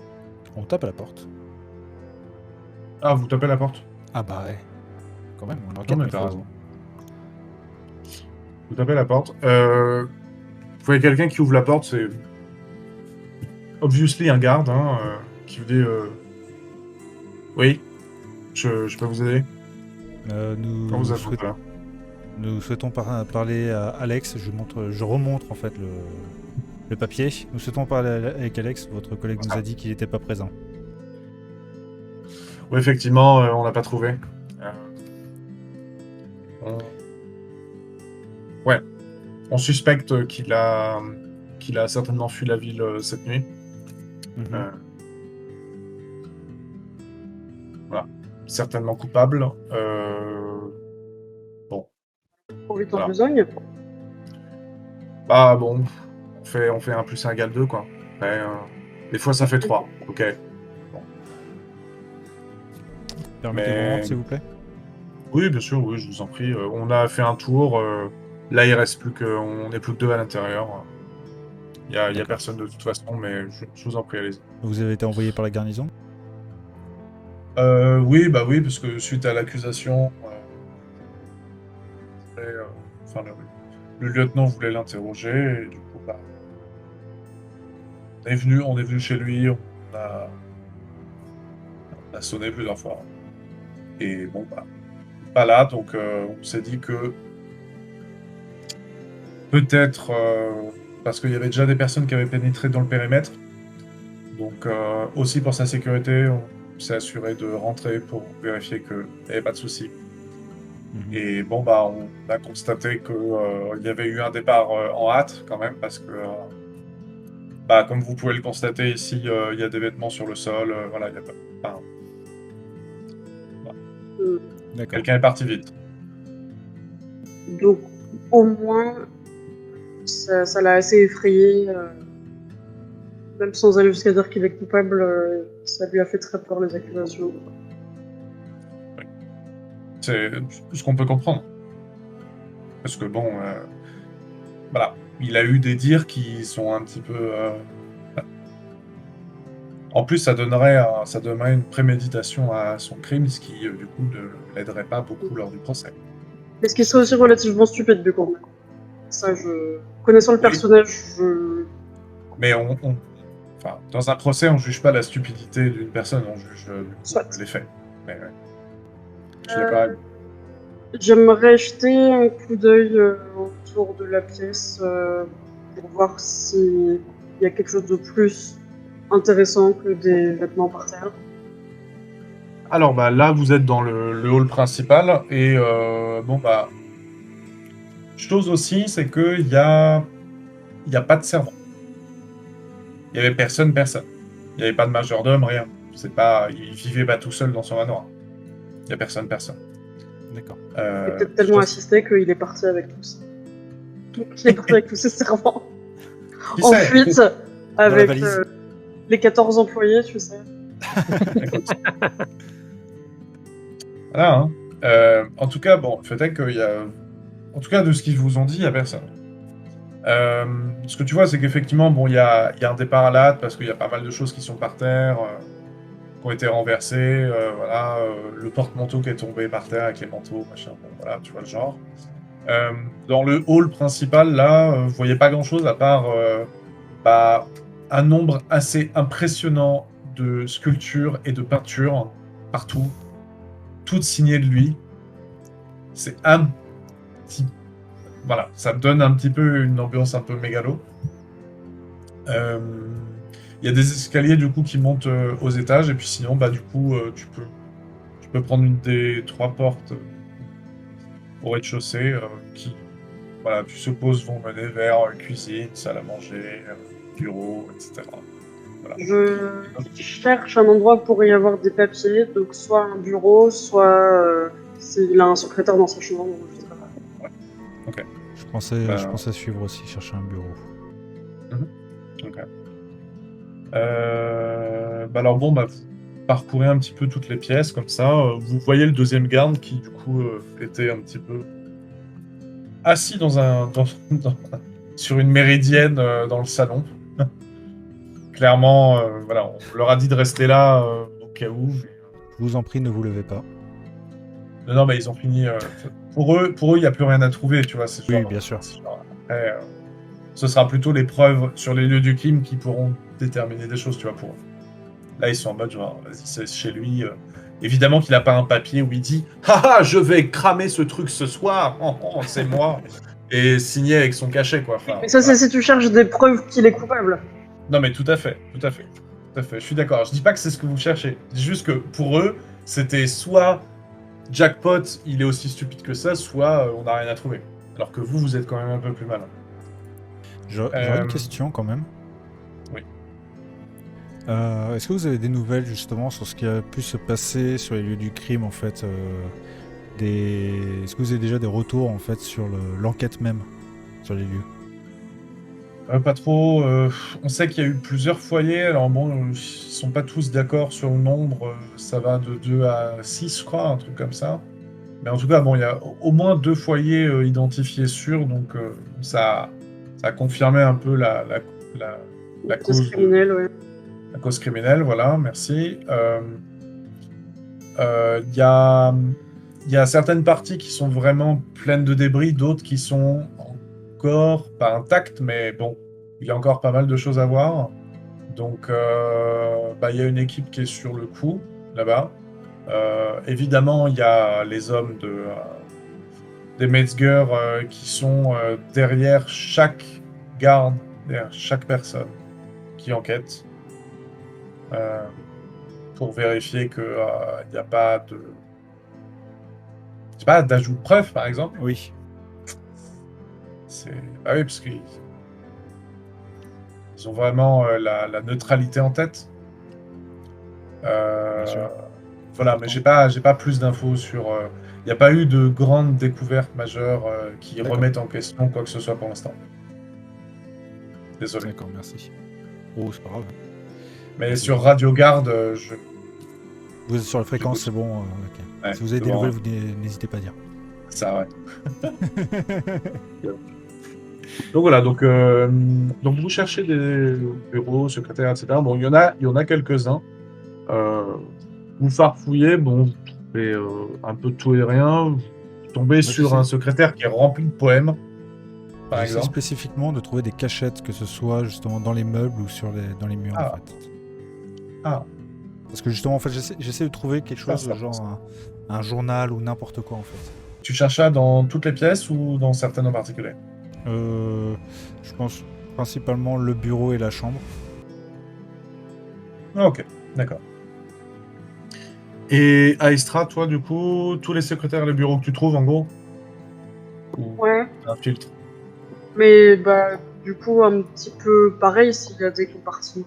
On tape à la porte. Ah, vous tapez la porte. Ah bah ouais. Quand même, on enquête. Non, mais mais t'as faut- raison. Vous tapez la porte. Vous voyez quelqu'un qui ouvre la porte, c'est... Obviously un garde, hein, qui vous dit... Oui, je peux vous aider? Quand vous êtes là. Nous souhaitons parler à Alex. Je remontre en fait le papier. Nous souhaitons parler avec Alex. Votre collègue nous a dit qu'il n'était pas présent. Oui, effectivement, on l'a pas trouvé. Ouais. On suspecte qu'il a certainement fui la ville cette nuit. Mhm. Voilà. Certainement coupable. Bon. Pour vite en Voilà. besogne. Bah bon, on fait 1 + 1 = 2, quoi. Après, des fois ça fait 3, ok. Permettez-moi de Mais rendre, s'il vous plaît. oui, bien sûr, oui, je vous en prie. On a fait un tour. Là, on n'est plus que 2 à l'intérieur. Il y a D'accord. personne de toute façon, mais je vous en prie, allez-y. Vous avez été envoyé par la garnison? Oui, bah oui, parce que suite à l'accusation, enfin, le lieutenant voulait l'interroger, et du coup, bah, on est venu chez lui, on a sonné plusieurs fois. Et bon, bah, pas là, donc on s'est dit que peut-être, parce qu'il y avait déjà des personnes qui avaient pénétré dans le périmètre, donc aussi pour sa sécurité, on s'est assuré de rentrer pour vérifier qu'il n'y avait pas de souci. Mhm. Et bon, bah, on a constaté qu'il y avait eu un départ en hâte quand même, parce que, bah, comme vous pouvez le constater ici, il y a des vêtements sur le sol, voilà, il y a pas. Enfin, D'accord. quelqu'un est parti vite. Donc, au moins, ça l'a assez effrayé. Même sans aller jusqu'à dire qu'il est coupable, ça lui a fait très peur, les accusations. C'est ce qu'on peut comprendre. Parce que bon, voilà, il a eu des dires qui sont un petit peu. En plus, ça donnerait une préméditation à son crime, ce qui, du coup, ne l'aiderait pas beaucoup lors du procès. Mais ce qui serait aussi relativement stupide, du coup. Ça, connaissant le Oui. personnage, Mais enfin, dans un procès, on juge pas la stupidité d'une personne, on juge Soit. les faits. Mais, ouais. Je suis d'accord avec vous. J'aimerais jeter un coup d'œil autour de la pièce pour voir s'il y a quelque chose de plus intéressant que des vêtements par terre. Alors, bah, là, vous êtes dans le hall principal, et bon, bah, chose aussi, c'est qu'il y a pas de servant. Il y avait personne. Il n'y avait pas de majordome, rien. Il vivait pas tout seul dans son manoir. Il y a personne. D'accord. Il est peut-être tellement assisté qu'il est parti avec tous. Il est parti avec tous ses servants. Qui sait? Ensuite, avec valise. les 14 employés, tu sais. Voilà, hein. En tout cas, bon, le fait est qu'il y a... En tout cas, de ce qu'ils vous ont dit, il n'y a personne. Ce que tu vois, c'est qu'effectivement, bon, il y a un départ à la hâte, parce qu'il y a pas mal de choses qui sont par terre, qui ont été renversées, voilà, le porte-manteau qui est tombé par terre avec les manteaux, machin, bon, voilà, tu vois le genre. Dans le hall principal, là, vous voyez pas grand-chose, à part bah, un nombre assez impressionnant de sculptures et de peintures partout, toutes signées de lui. C'est un petit... Voilà, ça donne un petit peu une ambiance un peu mégalo. Il y a des escaliers du coup qui montent aux étages, et puis sinon, bah, du coup, tu peux prendre une des 3 portes au rez-de-chaussée qui, voilà, tu supposes vont mener vers cuisine, salle à manger, bureau, etc. Voilà. Je cherche un endroit pour y avoir des papiers, donc soit un bureau, soit s'il a un secrétaire dans sa chambre. Je sais pas. Je pensais suivre aussi, chercher un bureau. Ok. Bah alors bon, bah, vous parcourez un petit peu toutes les pièces comme ça. Vous voyez le deuxième garde qui du coup était un petit peu assis sur une méridienne dans le salon. Clairement, voilà, on leur a dit de rester là au cas où. Je vous en prie, ne vous levez pas. Non, mais ils ont fini. Pour eux, il n'y a plus rien à trouver, tu vois. Oui, bien sûr. Après, ce sera plutôt les preuves sur les lieux du crime qui pourront déterminer des choses, tu vois, pour eux. Là, ils sont en mode, genre, vas-y, c'est chez lui. Évidemment qu'il n'a pas un papier où il dit « Haha, je vais cramer ce truc ce soir, c'est moi !» et signé avec son cachet, quoi. Enfin, Mais ça, voilà. c'est si tu cherches des preuves qu'il est coupable. Non, mais tout à fait. Je suis d'accord. Je dis pas que c'est ce que vous cherchez. Je dis juste que pour eux, c'était soit jackpot, il est aussi stupide que ça, soit on n'a rien à trouver. Alors que vous êtes quand même un peu plus malin. J'aurais une question quand même. Oui. Est-ce que vous avez des nouvelles justement sur ce qui a pu se passer sur les lieux du crime en fait est-ce que vous avez déjà des retours en fait sur l'enquête même, sur les lieux? Pas trop. On sait qu'il y a eu plusieurs foyers. Alors bon, ils sont pas tous d'accord sur le nombre. Ça va de 2 à 6, je crois, un truc comme ça. Mais en tout cas, bon, il y a au moins 2 foyers identifiés sûrs. Donc ça a confirmé un peu la cause criminelle, ouais. la cause criminelle. Voilà, merci. Il y a certaines parties qui sont vraiment pleines de débris, d'autres qui sont encore pas intactes, mais bon, il y a encore pas mal de choses à voir. Donc, il y a une équipe qui est sur le coup, là-bas. Évidemment, il y a les hommes des Metzger qui sont derrière chaque garde, derrière chaque personne qui enquête. Pour vérifier qu'il n'y a pas de... Je sais pas, d'ajout de preuves, par exemple. Oui. Bah oui, parce qu'ils ont vraiment la neutralité en tête. Bien sûr. Voilà, mais j'ai pas plus d'infos sur... Il n'y a pas eu de grandes découvertes majeures qui D'accord. remettent en question quoi que ce soit pour l'instant. Désolé. D'accord, merci. Oh, c'est pas grave. Mais sur Radio Garde, Vous êtes sur la fréquence, c'est bon. Ok. Ouais, Si vous avez c'est des bon, nouvelles, hein. vous n'hésitez pas à dire. Ça, ouais. Donc voilà, donc vous cherchez des bureaux, secrétaires, etc. Bon, il y en a quelques-uns. Vous farfouillez, bon, vous trouvez un peu tout et rien. Vous tombez sur un secrétaire qui est rempli de poèmes, par J'essaie exemple. spécifiquement de trouver des cachettes, que ce soit justement dans les meubles ou dans les murs, Ah. en fait. Ah. Parce que justement, en fait, j'essaie de trouver quelque chose, Ça, genre un journal ou n'importe quoi, en fait. Tu cherches ça dans toutes les pièces ou dans certaines en particulier? Je pense principalement le bureau et la chambre. Ah, ok, d'accord. Et Aistra, toi, du coup, tous les secrétaires et les bureaux que tu trouves, en gros? Ou Ouais. un filtre? Mais du coup, un petit peu pareil s'il y a des compartiments.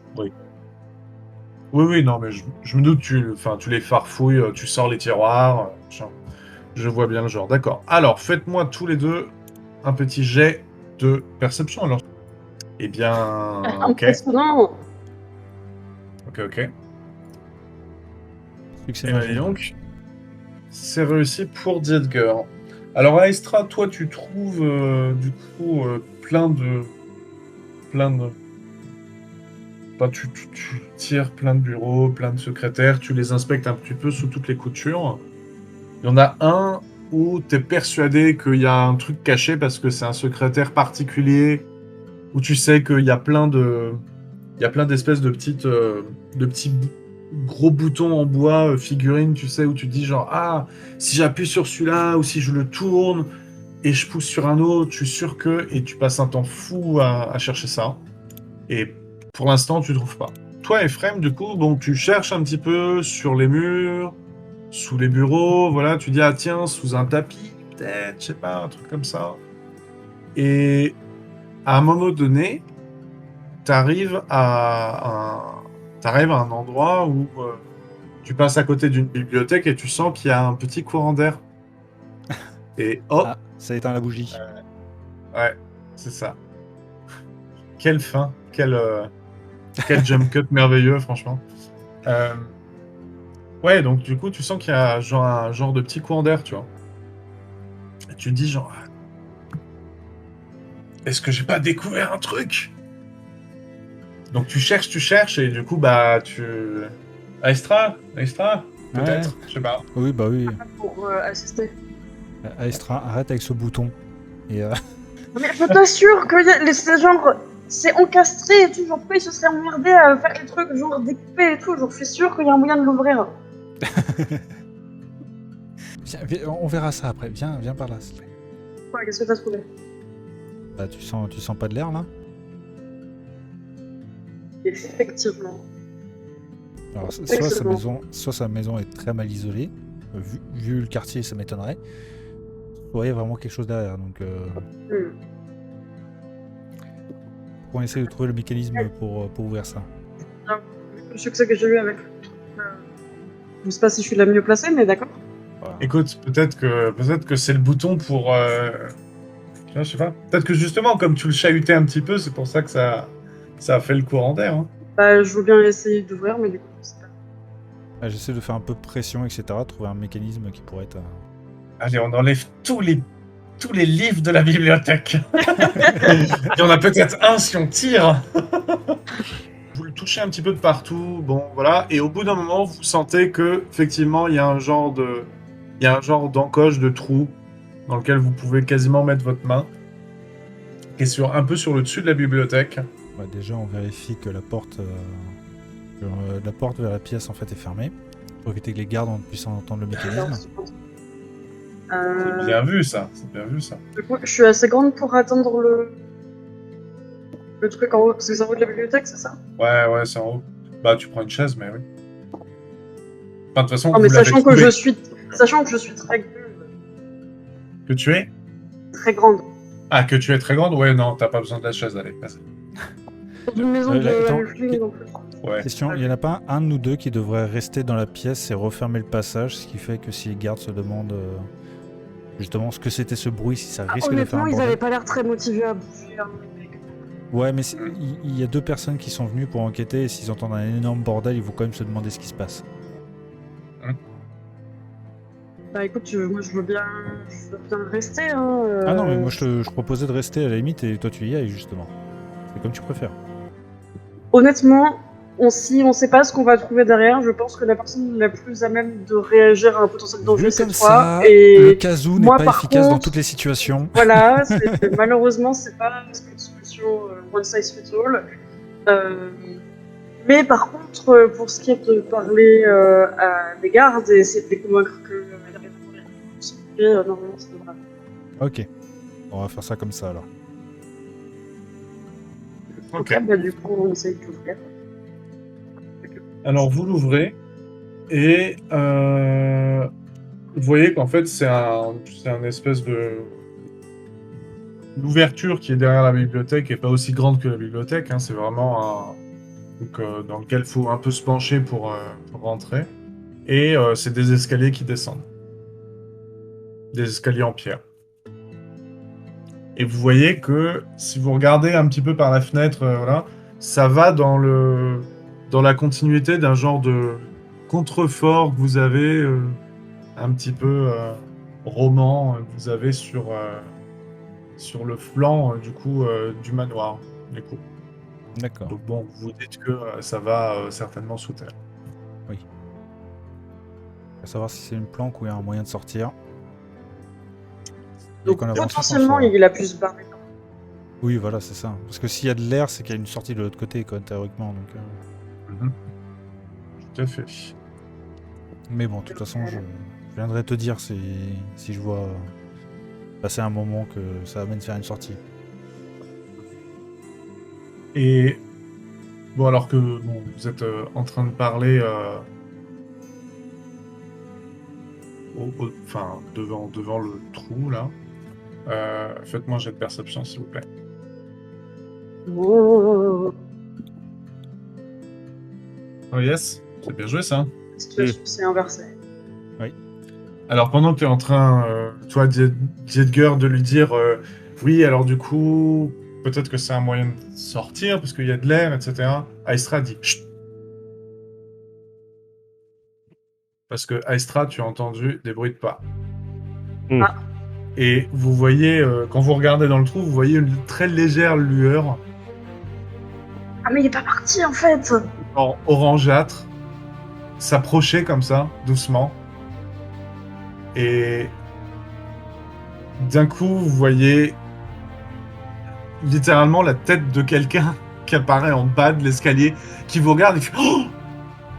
Oui, non, mais je me doute, tu les farfouilles, tu sors les tiroirs, machin. Je vois bien le genre, d'accord. Alors, faites-moi tous les deux un petit jet de perception, alors. Eh bien, ok. Impressionnant. Ok. Succès Et ben, magique. donc, c'est réussi pour Diedger. Alors, Aestra, toi, tu trouves, du coup, plein de... Enfin, tu tires plein de bureaux, plein de secrétaires, tu les inspectes un petit peu sous toutes les coutures. Il y en a un où tu es persuadé qu'il y a un truc caché parce que c'est un secrétaire particulier, où tu sais qu'il y a plein d'espèces de petits gros boutons en bois, figurines, tu sais, où tu te dis genre, ah, si j'appuie sur celui-là, ou si je le tourne, et je pousse sur un autre, je suis sûr que... Et tu passes un temps fou à chercher ça. Et pour l'instant, tu trouves pas. Toi, Ephraim, du coup, bon, tu cherches un petit peu sur les murs, sous les bureaux, voilà, tu dis, ah tiens, sous un tapis, peut-être, je sais pas, un truc comme ça. Et à un moment donné, t'arrives à un endroit où tu passes à côté d'une bibliothèque et tu sens qu'il y a un petit courant d'air. Et hop, Ah, ça éteint la bougie. ouais, c'est ça. Quelle fin, quel jump cut merveilleux, franchement. Ouais, donc du coup, tu sens qu'il y a genre un genre de petit courant d'air, tu vois. Et tu te dis genre, est-ce que j'ai pas découvert un truc? Donc tu cherches et du coup bah Aestra, peut-être, Ouais. je sais pas. Oui, bah oui. Pour assister. Aestra, arrête avec ce bouton. Et Mais je t'assure que c'est genre... C'est encastré et tout, genre pourquoi il se serait emmerdé à faire des trucs, genre découper et tout, genre je suis sûr qu'il y a un moyen de l'ouvrir. viens, on verra ça après. Viens par là, s'il te plaît. Ouais, qu'est-ce que t'as trouvé? Bah, tu sens pas de l'air là? Effectivement. Alors, soit Excellent. sa maison est très mal isolée, vu le quartier, ça m'étonnerait. Soit il y a vraiment quelque chose derrière. Donc, on essaie de trouver le mécanisme pour ouvrir ça. Le succès que j'ai eu avec. Je sais pas si je suis la mieux placée, mais d'accord. Ouais, Écoute, peut-être que c'est le bouton pour... Je sais pas. Peut-être que justement, comme tu le chahutais un petit peu, c'est pour ça que ça a fait le courant d'air. Hein. Bah, je veux bien essayer d'ouvrir, mais du coup, c'est pas... Ah, j'essaie de faire un peu de pression, etc. Trouver un mécanisme qui pourrait être... Allez, on enlève tous les livres de la bibliothèque. Il y en a peut-être un si on tire. Vous le touchez un petit peu de partout, bon voilà, et au bout d'un moment, vous sentez que effectivement, il y a un genre d'encoche, de trou dans lequel vous pouvez quasiment mettre votre main, qui est un peu sur le dessus de la bibliothèque. Bah, déjà, on vérifie que la porte vers la pièce en fait est fermée, pour éviter que les gardes puissent entendre le mécanisme. C'est bien vu ça, c'est bien vu ça. Du coup, je suis assez grande pour atteindre le truc en haut, parce que c'est en haut de la bibliothèque, c'est ça? Ouais, c'est en haut. Bah, tu prends une chaise, mais oui. Enfin, de toute façon, Non, mais vous l'avez sachant que trouvé. je suis très Que tu es grande. Ah, que tu es très grande? Ouais, non, t'as pas besoin de la chaise, allez, vas-y. Dans une maison là, attends, de Halfling, donc... Ouais. Question, il n'y en a pas un de nous deux qui devrait rester dans la pièce et refermer le passage, ce qui fait que si les gardes se demandent justement ce que c'était ce bruit, si ça risque de faire Honnêtement, un ils bordel. avaient pas l'air très motivés à bouger. Hein, les mecs. Ouais, mais il y a deux personnes qui sont venues pour enquêter et s'ils entendent un énorme bordel, ils vont quand même se demander ce qui se passe. Bah écoute, moi je veux bien rester. Hein, Ah non, mais moi je proposais de rester à la limite et toi tu y ailles justement. C'est comme tu préfères. Honnêtement, on sait pas ce qu'on va trouver derrière. Je pense que la personne la plus à même de réagir à un potentiel danger, Vu c'est comme toi. ça, Et le casou n'est moi, pas par efficace dans contre, toutes les situations. voilà, malheureusement, c'est pas une solution one size fits all. Mais par contre, pour ce qui est de parler à des gardes et essayer de les convaincre que normalement, ça devrait. Ok, on va faire ça comme ça alors. Ok. Bah, du coup, on essaye de l'ouvrir. Alors vous l'ouvrez et vous voyez qu'en fait c'est un espèce de l'ouverture qui est derrière la bibliothèque est pas aussi grande que la bibliothèque. Hein, c'est vraiment un truc dans lequel il faut un peu se pencher pour rentrer. Et c'est des escaliers qui descendent, des escaliers en pierre. Et vous voyez que si vous regardez un petit peu par la fenêtre, voilà, ça va dans la continuité d'un genre de contrefort que vous avez un petit peu roman que vous avez sur le flanc du coup du manoir. Du coup. D'accord. Donc bon, vous dites que ça va certainement sous terre. On va savoir si c'est une planque ou il y a un moyen de sortir. Donc qu'on avance, potentiellement, on saura. il a pu se barrer. Oui, voilà, c'est ça. Parce que s'il y a de l'air, c'est qu'il y a une sortie de l'autre côté, quoi, théoriquement. Donc, Tout à fait. mais bon, de toute façon, je viendrai te dire si je vois passer un moment que ça amène faire une sortie. Et bon, alors que vous êtes en train de parler enfin, devant le trou, là, faites-moi un jet de perception, s'il vous plaît. Oh, Oh yes, c'est bien joué, ça. la situation s'est inversée. Alors, pendant que tu es en train, toi, Diedger, de lui dire oui, alors du coup, peut-être que c'est un moyen de sortir, parce qu'il y a de l'air, etc., Aistra dit chut. Parce que Aistra, tu as entendu des bruits de pas. Ah. Et vous voyez, quand vous regardez dans le trou, vous voyez une très légère lueur Ah, mais il est pas parti en fait! en orangeâtre s'approcher comme ça, doucement. Et d'un coup, vous voyez littéralement la tête de quelqu'un qui apparaît en bas de l'escalier, qui vous regarde et fait oh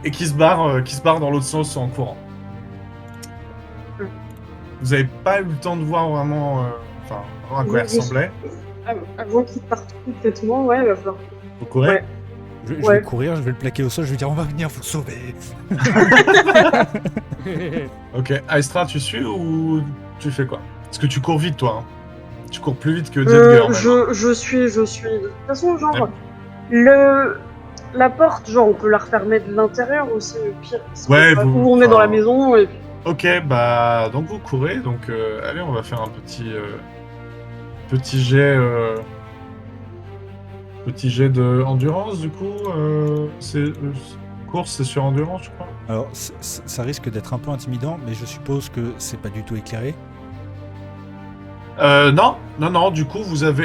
et qui se barre dans l'autre sens en courant. Vous n'avez pas eu le temps de voir vraiment, à quoi il ressemblait. Avant qu'il parte complètement, ouais, il va falloir. Vous courez. Ouais. Je Ouais. vais courir, je vais le plaquer au sol, je vais dire on va venir vous sauver. Ok, Aistra, tu suis ou tu fais quoi? Parce que tu cours vite, toi. Hein. Tu cours plus vite que Diedger. Je suis. De toute façon, genre, la porte, genre, on peut la refermer de l'intérieur aussi, au pire. Ouais, Où on est dans la maison, et puis Ok, bah donc vous courez, donc allez, on va faire un petit jet, petit jet de endurance du coup. Course, c'est sur endurance, je crois. Alors, ça risque d'être un peu intimidant, mais je suppose que c'est pas du tout éclairé. Non, du coup,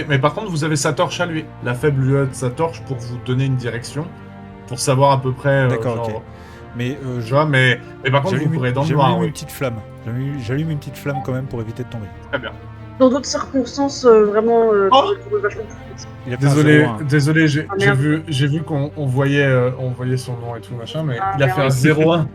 mais par contre, vous avez sa torche à lui. La faible lueur de sa torche pour vous donner une direction, pour savoir à peu près. D'accord, genre, ok. Mais Tu vois, mais par contre, vous j'allume courez dans le noir. j'allume Oui. une petite flamme. J'allume une petite flamme quand même pour éviter de tomber. Très bien. Dans d'autres circonstances, vraiment, Oh j'aurais trouvé vachement plus vite. Il a fait un 0-1. Désolé, Ah, merde. j'ai vu qu'on voyait son nom et tout machin, mais Ah, il a fait un merde. 0-1.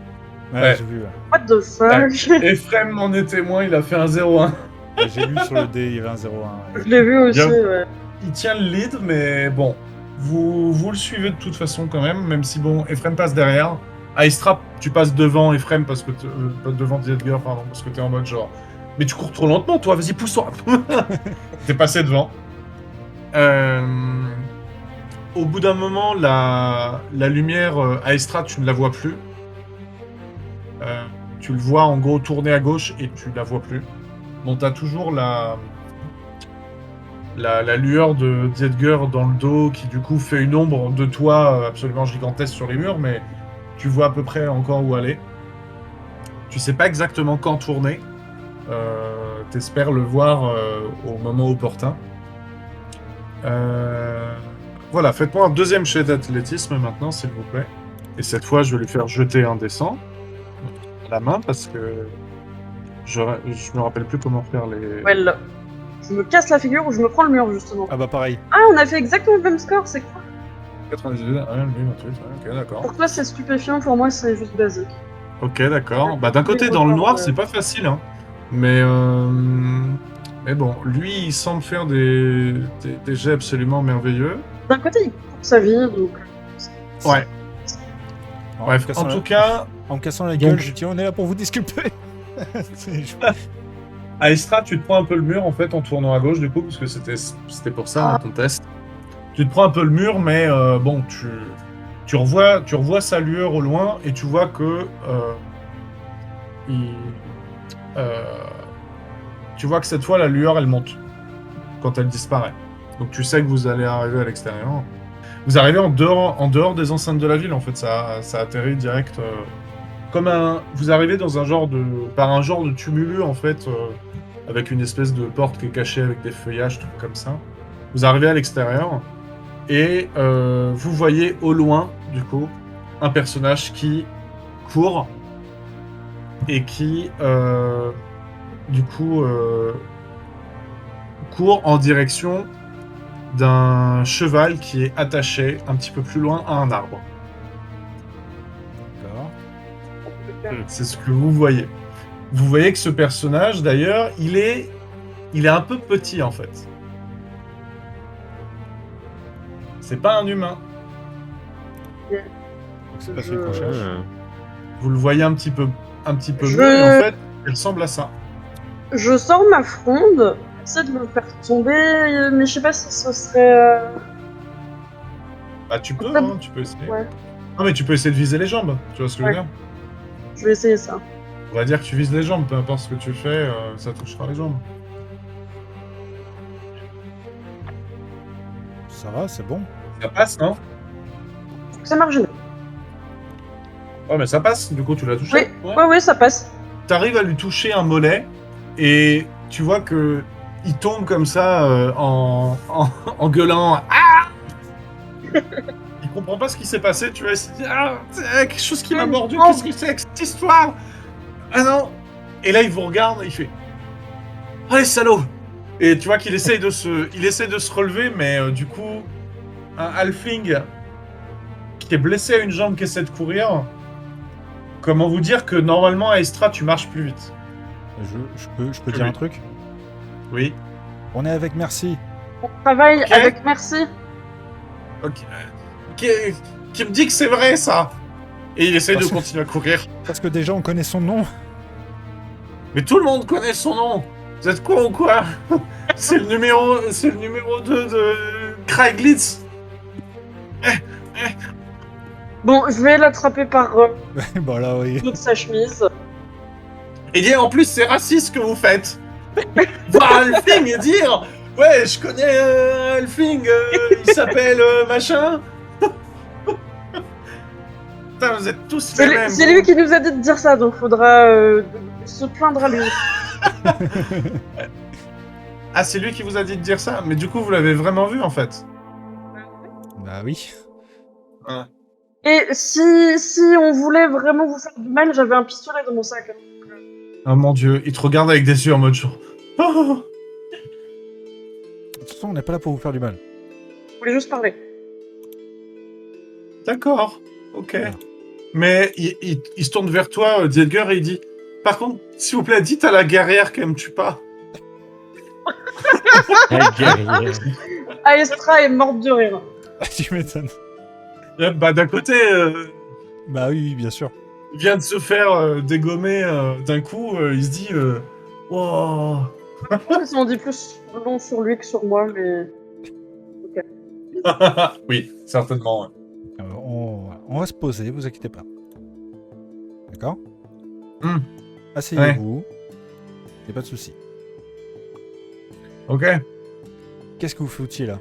Ouais, Ouais. j'ai vu. What the fuck? Ephraim m'en est témoin, il a fait un 0-1. Ouais, j'ai lu sur le dé, il y avait un 0-1. Ouais. Je l'ai vu aussi, Bien. ouais. Il tient le lead, mais bon, vous le suivez de toute façon quand même si bon, Ephraim passe derrière. Aistra, tu passes devant Ephraim parce que devant Edgar, pardon, parce que t'es en mode genre, mais tu cours trop lentement, toi, vas-y, pousse-toi. T'es passé devant. Au bout d'un moment, la lumière, Aistra, tu ne la vois plus. Tu le vois en gros tourner à gauche et tu la vois plus. Bon, t'as toujours la lueur de Edgar dans le dos qui du coup fait une ombre de toi absolument gigantesque sur les murs, mais tu vois à peu près encore où aller. Tu sais pas exactement quand tourner. T'espères le voir au moment opportun. Voilà, faites-moi un deuxième jet d'athlétisme maintenant, s'il vous plaît. Et cette fois, je vais lui faire jeter un dessin à la main parce que je me rappelle plus comment faire les. Well, je me casse la figure ou je me prends le mur, justement. Ah bah pareil. Ah, on a fait exactement le même score, c'est quoi? 98, rien, lui, un truc. Ok, d'accord. Pour toi, c'est stupéfiant, pour moi, c'est juste basique. Ok, d'accord. Bah d'un côté, dans le noir, c'est pas facile, hein. Mais bon, lui, il semble faire des jets absolument merveilleux. D'un côté, il court sa vie, donc... Ouais. En Bref, me cassant en la- tout cas, En me cassant la Donc- gueule, je dis on est là pour vous disculper. Aistra, tu te prends un peu le mur en fait en tournant à gauche du coup, parce que c'était pour ça hein, ton test. Tu te prends un peu le mur, mais bon, tu revois sa lueur au loin et tu vois que tu vois que cette fois la lueur elle monte quand elle disparaît. Donc tu sais que vous allez arriver à l'extérieur. Vous arrivez en dehors des enceintes de la ville en fait, ça atterrit direct. Vous arrivez dans par un genre de tumulus en fait, avec une espèce de porte qui est cachée avec des feuillages, trucs comme ça. Vous arrivez à l'extérieur et vous voyez au loin, du coup, un personnage qui court et qui, du coup, court en direction d'un cheval qui est attaché un petit peu plus loin à un arbre. D'accord. C'est ce que vous voyez. Vous voyez que ce personnage, d'ailleurs, il est un peu petit en fait. C'est pas un humain. Donc c'est pas celui qu'on cherche. Vous le voyez un petit peu Je- mieux et en fait, il ressemble à ça. Je sors ma fronde, j'essaie de me faire tomber, mais je sais pas si ce serait... Bah tu peux, Ça- hein, tu peux essayer. Ouais, Non mais tu peux essayer de viser les jambes. Tu vois ce que je veux Ouais. dire? je vais essayer ça. On va dire que tu vises les jambes, peu importe ce que tu fais, ça touchera les jambes. Ça va, c'est bon. Ça passe, non? Ça marche. Ouais, mais ça passe. Du coup, tu l'as touché. Oui, ouais, ça passe. T'arrives à lui toucher un mollet et tu vois que il tombe comme ça en gueulant. Ah! Il comprend pas ce qui s'est passé. Tu vois, il se dit quelque chose qui m'a mordu. Qu'est-ce que c'est que cette histoire? Ah non! Et là, il vous regarde et il fait allez salaud! Et tu vois qu'il essaye de se relever, mais du coup, un halfling qui est blessé à une jambe qui essaie de courir. Comment vous dire que normalement à Estra tu marches plus vite? Je peux dire un truc? Oui. On est avec Merci. On travaille Ok. avec merci. Ok. Qui me dit que c'est vrai ça? Et il essaie de Parce que- continuer à courir. Parce que déjà on connaît son nom. Mais tout le monde connaît son nom. Vous êtes con ou quoi? C'est le numéro 2 de Craiglitz. Bon, je vais l'attraper par Bah là oui. le bout de sa chemise. Il dit en plus c'est raciste ce que vous faites. Voir un Elfling et dire ouais je connais un Elfling, il s'appelle machin. Putain, vous êtes tous les mêmes. C'est lui qui nous a dit de dire ça, donc faudra se plaindre à lui. Ah c'est lui qui vous a dit de dire ça, mais du coup vous l'avez vraiment vu en fait. Bah oui. Ouais. Et si on voulait vraiment vous faire du mal, j'avais un pistolet dans mon sac. Oh mon dieu, il te regarde avec des yeux en mode genre. Oh De toute façon, on n'est pas là pour vous faire du mal. Je voulais juste parler. d'accord, ok. Mais il se tourne vers toi, Diedger, et il dit par contre, s'il vous plaît, dites à la guerrière qu'elle me tue pas. La guerrière. Aestra est morte de rire. Tu m'étonnes. Bah d'un côté, Bah oui, bien sûr. il vient de se faire dégommer d'un coup, il se dit wow. Je pense que ça en dit plus long sur lui que sur moi, mais... Oui, certainement. Ouais. On va se poser, vous inquiétez pas. D'accord Hmm. Asseyez-vous. Y'a pas de souci. Ok. Qu'est-ce que vous foutiez là?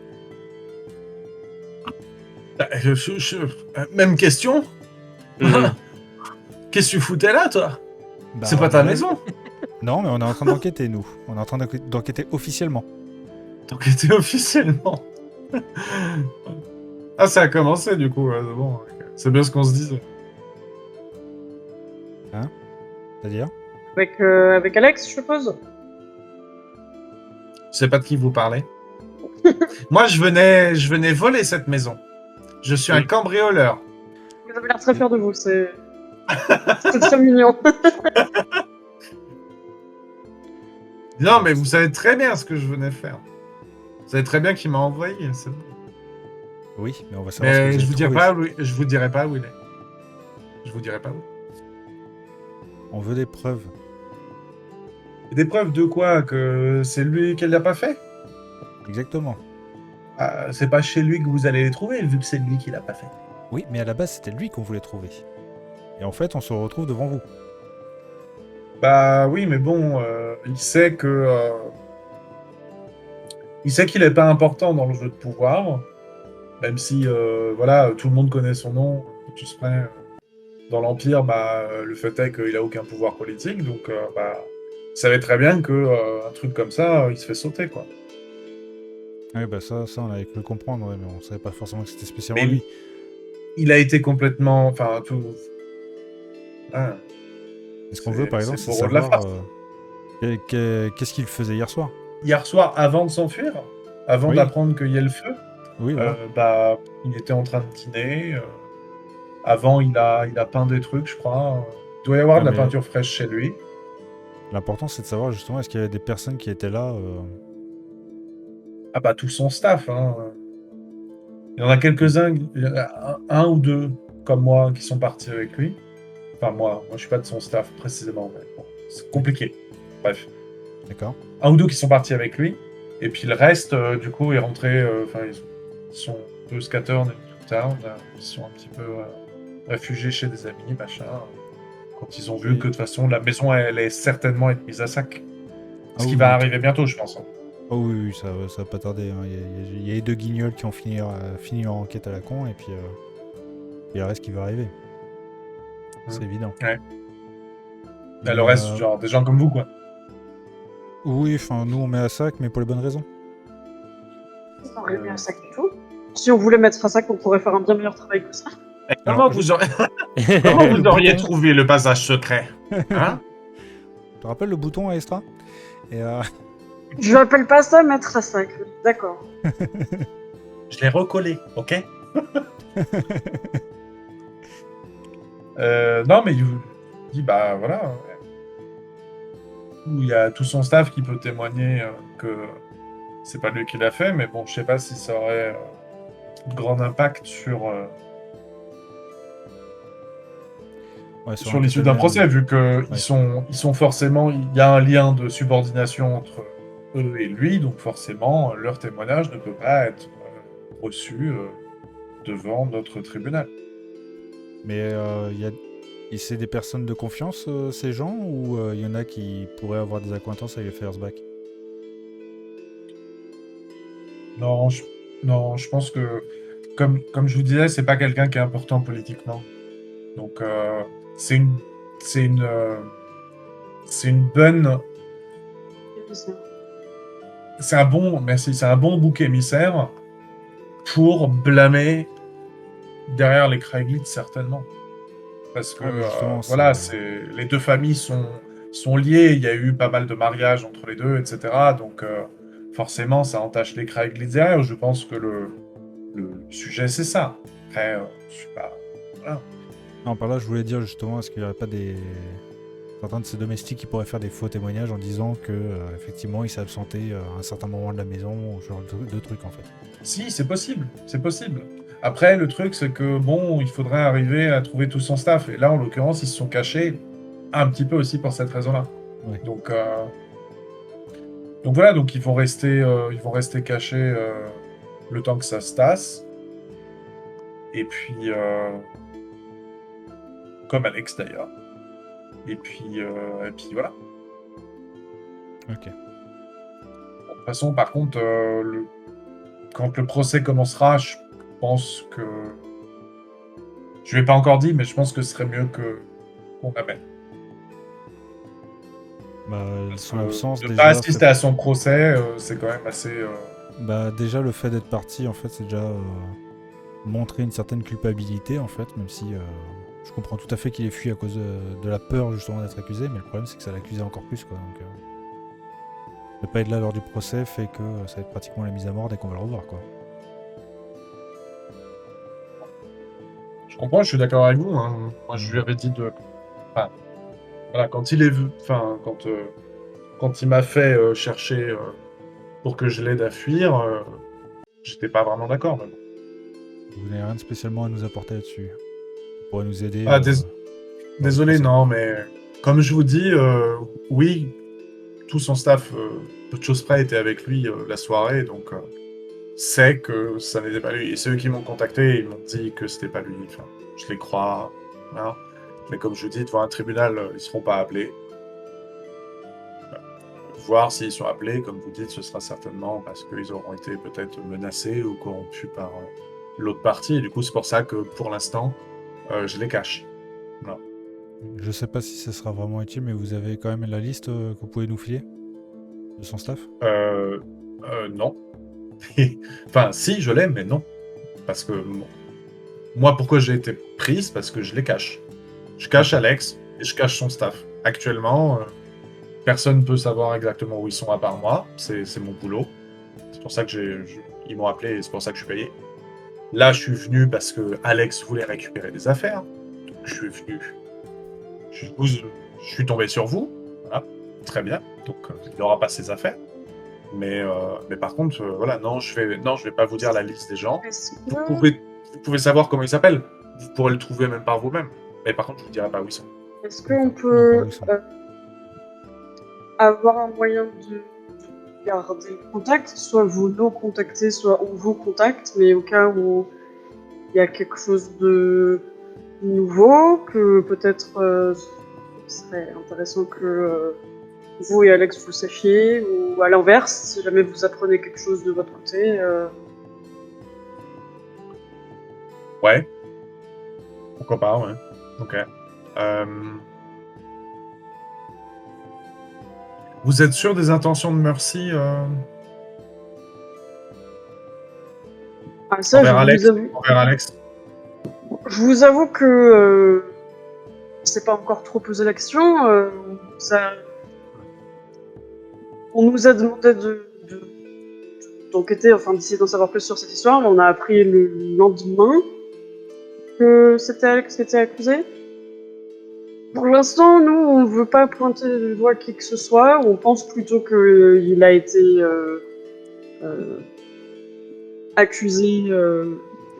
Même question. Mhm. Qu'est-ce que tu foutais là, toi? Bah, C'est pas ta maison. Non, mais on est en train d'enquêter, nous. On est en train d'enquêter officiellement. T'enquêtais officiellement. Ah, ça a commencé du coup. Ouais, bon, ok. C'est bien ce qu'on se disait. C'est-à-dire? Avec Alex, je suppose. Je sais pas de qui vous parlez. Moi, je venais voler cette maison. Je suis un Oui. cambrioleur. Vous avez l'air très fier de vous, c'est très mignon. Non, mais vous savez très bien ce que je venais faire. Vous savez très bien qui m'a envoyé. C'est bon. Oui, mais on va savoir ce que Mais vous je avez vous dirai trouvé. pas où, je vous dirai pas où il est. Je vous dirai pas où. On veut des preuves. Des preuves de quoi? Que c'est lui qui l'a pas fait? Exactement. Ah, c'est pas chez lui que vous allez les trouver, vu que c'est lui qui l'a pas fait. Oui, mais à la base, c'était lui qu'on voulait trouver. Et en fait, on se retrouve devant vous. Bah oui, mais bon, il sait que... il sait qu'il est pas important dans le jeu de pouvoir, même si, voilà, tout le monde connaît son nom, tout se près. Dans l'Empire, bah, le fait est qu'il a aucun pouvoir politique, donc bah, il savait très bien que un truc comme ça, il se fait sauter, quoi. Oui, bah ça, on avait cru le comprendre, ouais, mais on savait pas forcément que c'était spécialement Mais lui. il a été complètement... Enfin, tout... Ah, Ce qu'on veut, par exemple, c'est c'est pour de la savoir farce. qu'est-ce qu'il faisait hier soir. Hier soir, avant de s'enfuir, avant Oui. d'apprendre qu'il y a le feu, Oui, voilà. bah, il était en train de dîner. Avant, il a peint des trucs, je crois. Il doit y avoir Ah, de la mais- peinture fraîche chez lui. L'important, c'est de savoir justement est-ce qu'il y avait des personnes qui étaient là. Ah bah, tout son staff. Hein. Il y en a quelques-uns, il y en a un ou deux, comme moi, qui sont partis avec lui. Enfin, moi je suis pas de son staff précisément, mais bon, c'est compliqué. Bref. D'accord. Un ou deux qui sont partis avec lui. Et puis le reste, du coup, est rentré... Enfin, ils sont un peu scattered tout tard. Ils sont un petit peu réfugiés chez des amis, machin. Quand ils ont vu que de toute façon, la maison, elle est certainement être mise à sac. Ah Ce qui oui, va oui. arriver bientôt, je pense. Hein. Oh oui, ça va pas tarder. Hein. Il y a les deux guignols qui ont fini leur enquête à la con, et puis il y a le reste qui va arriver. C'est évident. Ouais. Mais, Le reste, genre, des gens comme vous, quoi. Oui, enfin, nous, on met à sac, mais pour les bonnes raisons. On aurait mis un sac du tout. Si on voulait mettre un sac, on pourrait faire un bien meilleur travail que ça. Comment Alors, vous, comment vous auriez bouton. trouvé le passage secret? Hein? Tu te rappelles le bouton à Estra? Et Je l'appelle pas ça mettre un sac. D'accord. Je l'ai recollé, ok? Non, mais il vous dit, bah voilà. Il y a tout son staff qui peut témoigner que c'est pas lui qui l'a fait, mais bon, je sais pas si ça aurait de grand impact sur ouais, sur l'issue d'un procès, vu que ils sont forcément, il y a un lien de subordination entre eux et lui, donc forcément leur témoignage ne peut pas être reçu devant notre tribunal. Mais il y a Et c'est des personnes de confiance, ces gens, ou il y en a qui pourraient avoir des accointances avec les Fersbach? Non, non, je pense que, comme je vous disais, c'est pas quelqu'un qui est important politiquement. Donc, c'est une, c'est une, euh, c'est une bonne, c'est un bon, merci, c'est un bon bouc émissaire pour blâmer derrière les Craigleeds, certainement. Parce que, Ouais, mais justement, voilà, c'est... les deux familles sont liées, il y a eu pas mal de mariages entre les deux, etc. Donc, forcément, ça entache les Craigleeds derrière. Je pense que le sujet, c'est ça. Après, je suis pas... Voilà. Non, par là, je voulais dire justement, est-ce qu'il n'y aurait pas certains de ces domestiques qui pourraient faire des faux témoignages en disant que, effectivement, il s'est absenté à un certain moment de la maison, ou ce genre de trucs, en fait. Si, c'est possible, c'est possible. Après, le truc, c'est que, bon, il faudrait arriver à trouver tout son staff. Et là, en l'occurrence, ils se sont cachés un petit peu aussi pour cette raison-là. Ouais. Donc voilà, donc ils vont rester cachés le temps que ça se tasse. Et puis, comme Alex d'ailleurs. Et puis voilà. Ok. Bon, de toute façon, par contre, quand le procès commencera, je pense que... Je ne l'ai pas encore dit, mais je pense que ce serait mieux qu'on amène. Bah, Parce son que absence, ne déjà... pas assister à son procès, c'est quand même assez... Bah, déjà, le fait d'être parti, en fait, c'est déjà montrer une certaine culpabilité, en fait, même si je comprends tout à fait qu'il ait fui à cause de la peur, justement, d'être accusé, mais le problème, c'est que ça l'accusait encore plus, quoi. Donc, ne pas être là lors du procès fait que ça va être pratiquement la mise à mort dès qu'on va le revoir, quoi. Je comprends, je suis d'accord avec vous. Hein. Moi, je lui avais dit de... Enfin, voilà, quand il est vu... Enfin, quand il m'a fait chercher pour que je l'aide à fuir, j'étais pas vraiment d'accord. Mais bon. Vous n'avez rien de spécialement à nous apporter là-dessus. Vous pourrez nous aider. Ah, dans le désolé, procès. non, mais comme je vous dis, oui, tout son staff, peu de choses près, était avec lui la soirée, donc c'est que ça n'était pas lui. Et ceux qui m'ont contacté, ils m'ont dit que c'était pas lui. Enfin, je les crois, voilà. Mais comme je vous dis, devant un tribunal, ils seront pas appelés. Voir s'ils sont appelés, comme vous dites, ce sera certainement parce qu'ils auront été peut-être menacés ou corrompus par l'autre partie. Et du coup, c'est pour ça que pour l'instant, je les cache. Voilà. Je sais pas si ça sera vraiment utile, mais vous avez quand même la liste que vous pouvez nous filer de son staff? Non. Enfin, si, je l'ai, mais non. Parce que moi, pourquoi j'ai été prise? Parce que je les cache. Je cache Alex et je cache son staff. Actuellement, personne ne peut savoir exactement où ils sont à part moi. C'est mon boulot. C'est pour ça que ils m'ont appelé et c'est pour ça que je suis payé. Là, je suis venu parce que Alex voulait récupérer des affaires. Donc, je suis venu. Je suis tombé sur vous. Voilà. Très bien. Donc, il n'aura pas ses affaires. Mais par contre, voilà, non, je vais pas vous dire la liste des gens. Est-ce Vous que, pouvez savoir comment ils s'appellent. Vous pourrez le trouver même par vous-même. Mais par contre, je vous dirai pas où ils sont. est-ce qu'on Non, peut pas où ils sont. avoir un moyen de garder le contact? Soit vous nous contactez, soit on vous contacte, mais au cas où il y a quelque chose de nouveau, que peut-être ce serait intéressant que vous et Alex vous sachiez, ou à l'inverse, si jamais vous apprenez quelque chose de votre côté. Ouais. Pourquoi pas, ouais. Ok. Vous êtes sûr des intentions de Mercy Ah, ça, envers Alex, je vous avoue que je sais pas encore trop posé la question. On nous a demandé d'enquêter, enfin d'essayer d'en savoir plus sur cette histoire. On a appris le lendemain que c'était Alex qui était accusé. Pour l'instant, nous, on ne veut pas pointer du doigt qui que ce soit. On pense plutôt qu'il a été accusé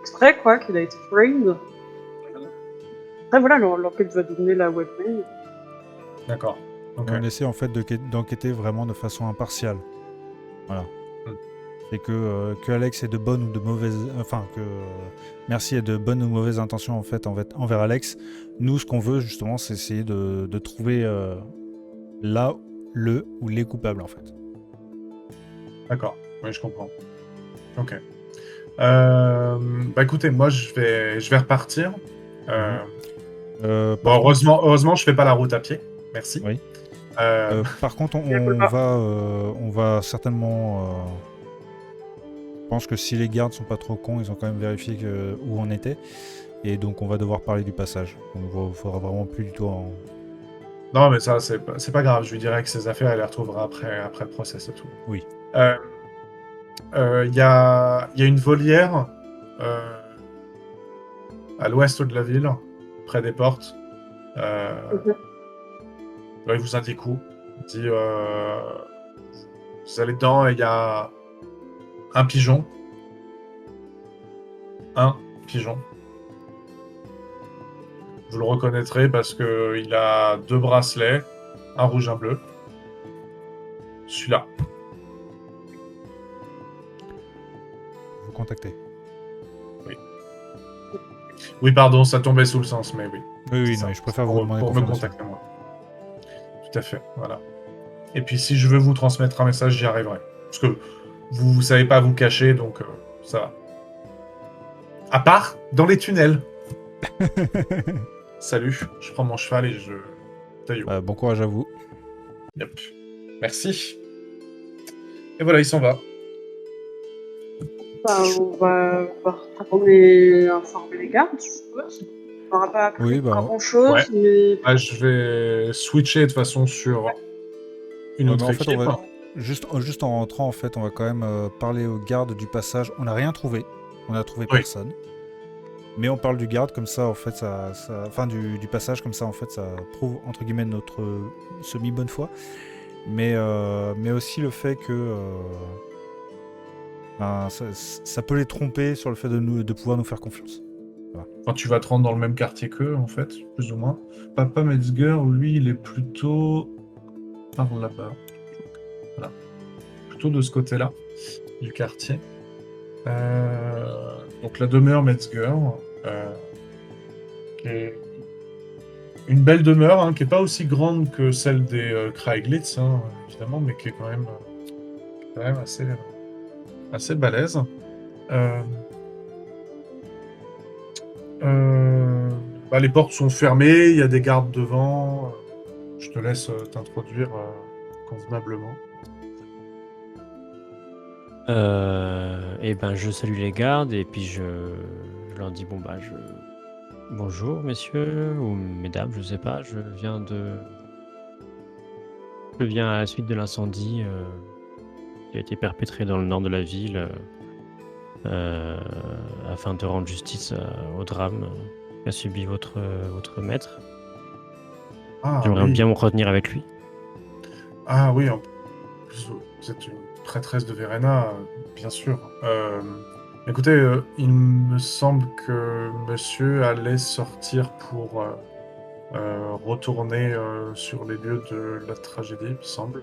exprès, quoi, qu'il a été framed. Après, voilà, l'enquête va donner la webmail. D'accord. Ok. On essaie en fait d'enquêter vraiment de façon impartiale. Voilà. C'est que Alex ait de bonnes ou de mauvaises... Enfin, que Merci ait de bonnes ou mauvaises intentions en fait, envers Alex. Nous, ce qu'on veut justement, c'est essayer de trouver là le ou les coupables en fait. D'accord, oui, je comprends. Ok. Bah écoutez, moi je vais repartir. Bon, Par contre, heureusement, je fais pas la route à pied. Merci. Oui. par contre, on va certainement... Je pense que si les gardes sont pas trop cons, ils ont quand même vérifié où on était. Et donc on va devoir parler du passage. Donc il faudra vraiment plus du tout en... Non, mais ça, c'est pas grave. Je lui dirai que ses affaires, elle les retrouvera après le procès, c'est tout. Oui. Il y a une volière à l'ouest de la ville, près des portes. Il vous indique où. Il dit vous allez dedans et il y a un pigeon. Vous le reconnaîtrez parce que il a 2 bracelets, un rouge, un bleu. Celui-là. Vous contactez. Oui, pardon, ça tombait sous le sens, mais oui. Oui, C'est non, ça. je préfère vous Pour demander me confirmation. contacter, moi. Tout à fait, voilà. Et puis, si je veux vous transmettre un message, j'y arriverai. Parce que vous savez pas vous cacher, donc ça va. À part dans les tunnels. Salut, je prends mon cheval et je taille. Bon courage à vous. Yep. Merci. Et voilà, il s'en va. Bah, on va retourner informer les gardes, je suppose. On n'aura pas appris Oui, bah, grand-chose, ouais. mais... Ah, je vais switcher de toute façon sur une autre en fait, équipe. juste en rentrant, en fait, on va quand même parler aux gardes du passage. On n'a rien trouvé. On n'a trouvé Oui. personne. Mais on parle du garde, comme ça, en fait, enfin, du passage, comme ça, en fait, ça prouve, entre guillemets, notre semi-bonne foi. Mais aussi le fait que ça peut les tromper sur le fait de pouvoir nous faire confiance. Quand tu vas te rendre dans le même quartier qu'eux, en fait, plus ou moins. Papa Metzger, lui, il est plutôt par là-bas. Voilà. Plutôt de ce côté-là du quartier. Donc la demeure Metzger, qui est une belle demeure, hein, qui n'est pas aussi grande que celle des Kraiglitz, hein, évidemment, mais qui est quand même assez balèze. Les portes sont fermées, il y a des gardes devant. Je te laisse t'introduire convenablement. Et ben je salue les gardes et puis je leur dis bonjour messieurs ou mesdames, je sais pas, je viens à la suite de l'incendie qui a été perpétré dans le nord de la ville afin de rendre justice au drame qu'a subi votre maître. J'aimerais bien me retenir avec lui. Ah oui, en plus, vous êtes une prêtresse de Verena, bien sûr. Écoutez, il me semble que monsieur allait sortir pour retourner sur les lieux de la tragédie, il me semble.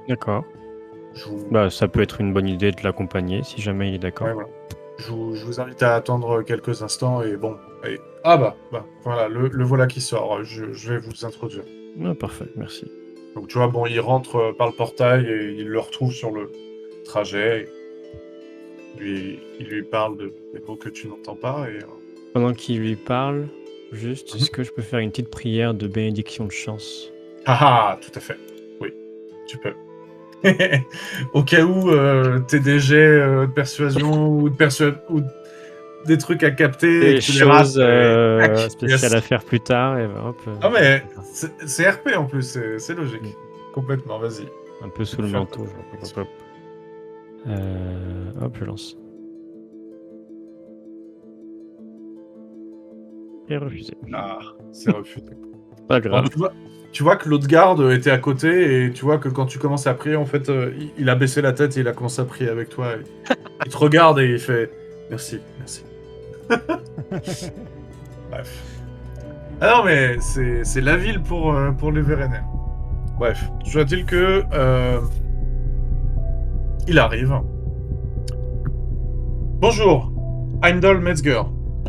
D'accord. Ça peut être une bonne idée de l'accompagner si jamais il est d'accord. Ouais, voilà. Je vous invite à attendre quelques instants et bon. Allez. Ah voilà, le voilà qui sort. Je vais vous introduire. Ah, parfait, merci. Donc tu vois, bon, il rentre par le portail et il le retrouve sur le trajet. Il lui parle des mots que tu n'entends pas. Et, pendant qu'il lui parle, juste, est-ce que je peux faire une petite prière de bénédiction de chance? Tout à fait. Oui, tu peux. Au cas où t'es des jets de persuasion ou des trucs à capter. Des choses spéciales yes. à faire plus tard. Et hop, non mais c'est RP en plus, c'est logique. Complètement, vas-y. Un peu sous le manteau. Hop, je lance. Et refusé. C'est refusé. Pas grave. Tu vois que l'autre garde était à côté et tu vois que quand tu commences à prier, en fait, il a baissé la tête et il a commencé à prier avec toi. Il te regarde et il fait merci. Bref. Ah non, mais c'est la ville pour les Vérénais. Bref, toujours est-il que il arrive. Bonjour, Heimdall Metzger.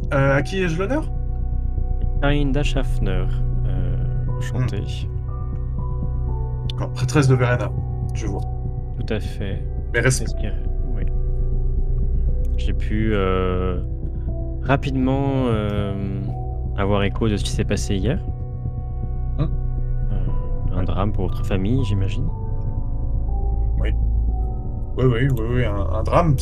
À qui ai-je l'honneur? Arinda Schaffner, enchanté. Prêtresse de Verena, je vois. Tout à fait. Mes respects. Oui. J'ai pu rapidement avoir écho de ce qui s'est passé hier. Un drame pour votre famille, j'imagine. Oui, un drame,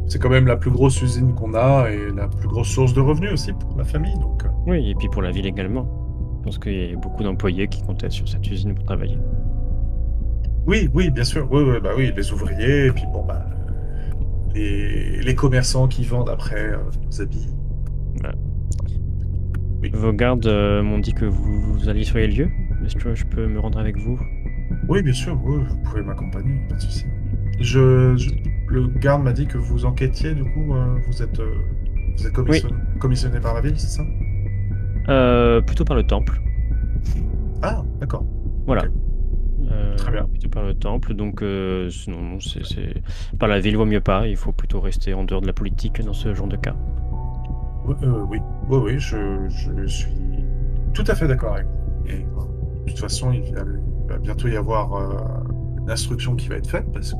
c'est quand même la plus grosse usine qu'on a et la plus grosse source de revenus aussi pour la famille, donc... Oui, et puis pour la ville également. Je pense qu'il y a beaucoup d'employés qui comptaient sur cette usine pour travailler. Oui, bien sûr, oui, les ouvriers, et puis bon, les commerçants qui vendent après nos habits. Voilà. Oui. Vos gardes m'ont dit que vous alliez sur les lieux. Est-ce que je peux me rendre avec vous? Oui, bien sûr, oui, vous pouvez m'accompagner, pas de souci. Le garde m'a dit que vous enquêtiez, du coup, vous êtes commissionné par la ville, c'est ça? Plutôt par le temple. Ah, d'accord. Voilà. Ok. Très bien. Plutôt par le temple, donc non, c'est par la ville vaut mieux pas. Il faut plutôt rester en dehors de la politique dans ce genre de cas. Oui, je suis tout à fait d'accord avec vous. Et de toute façon, il va bientôt y avoir une instruction qui va être faite parce que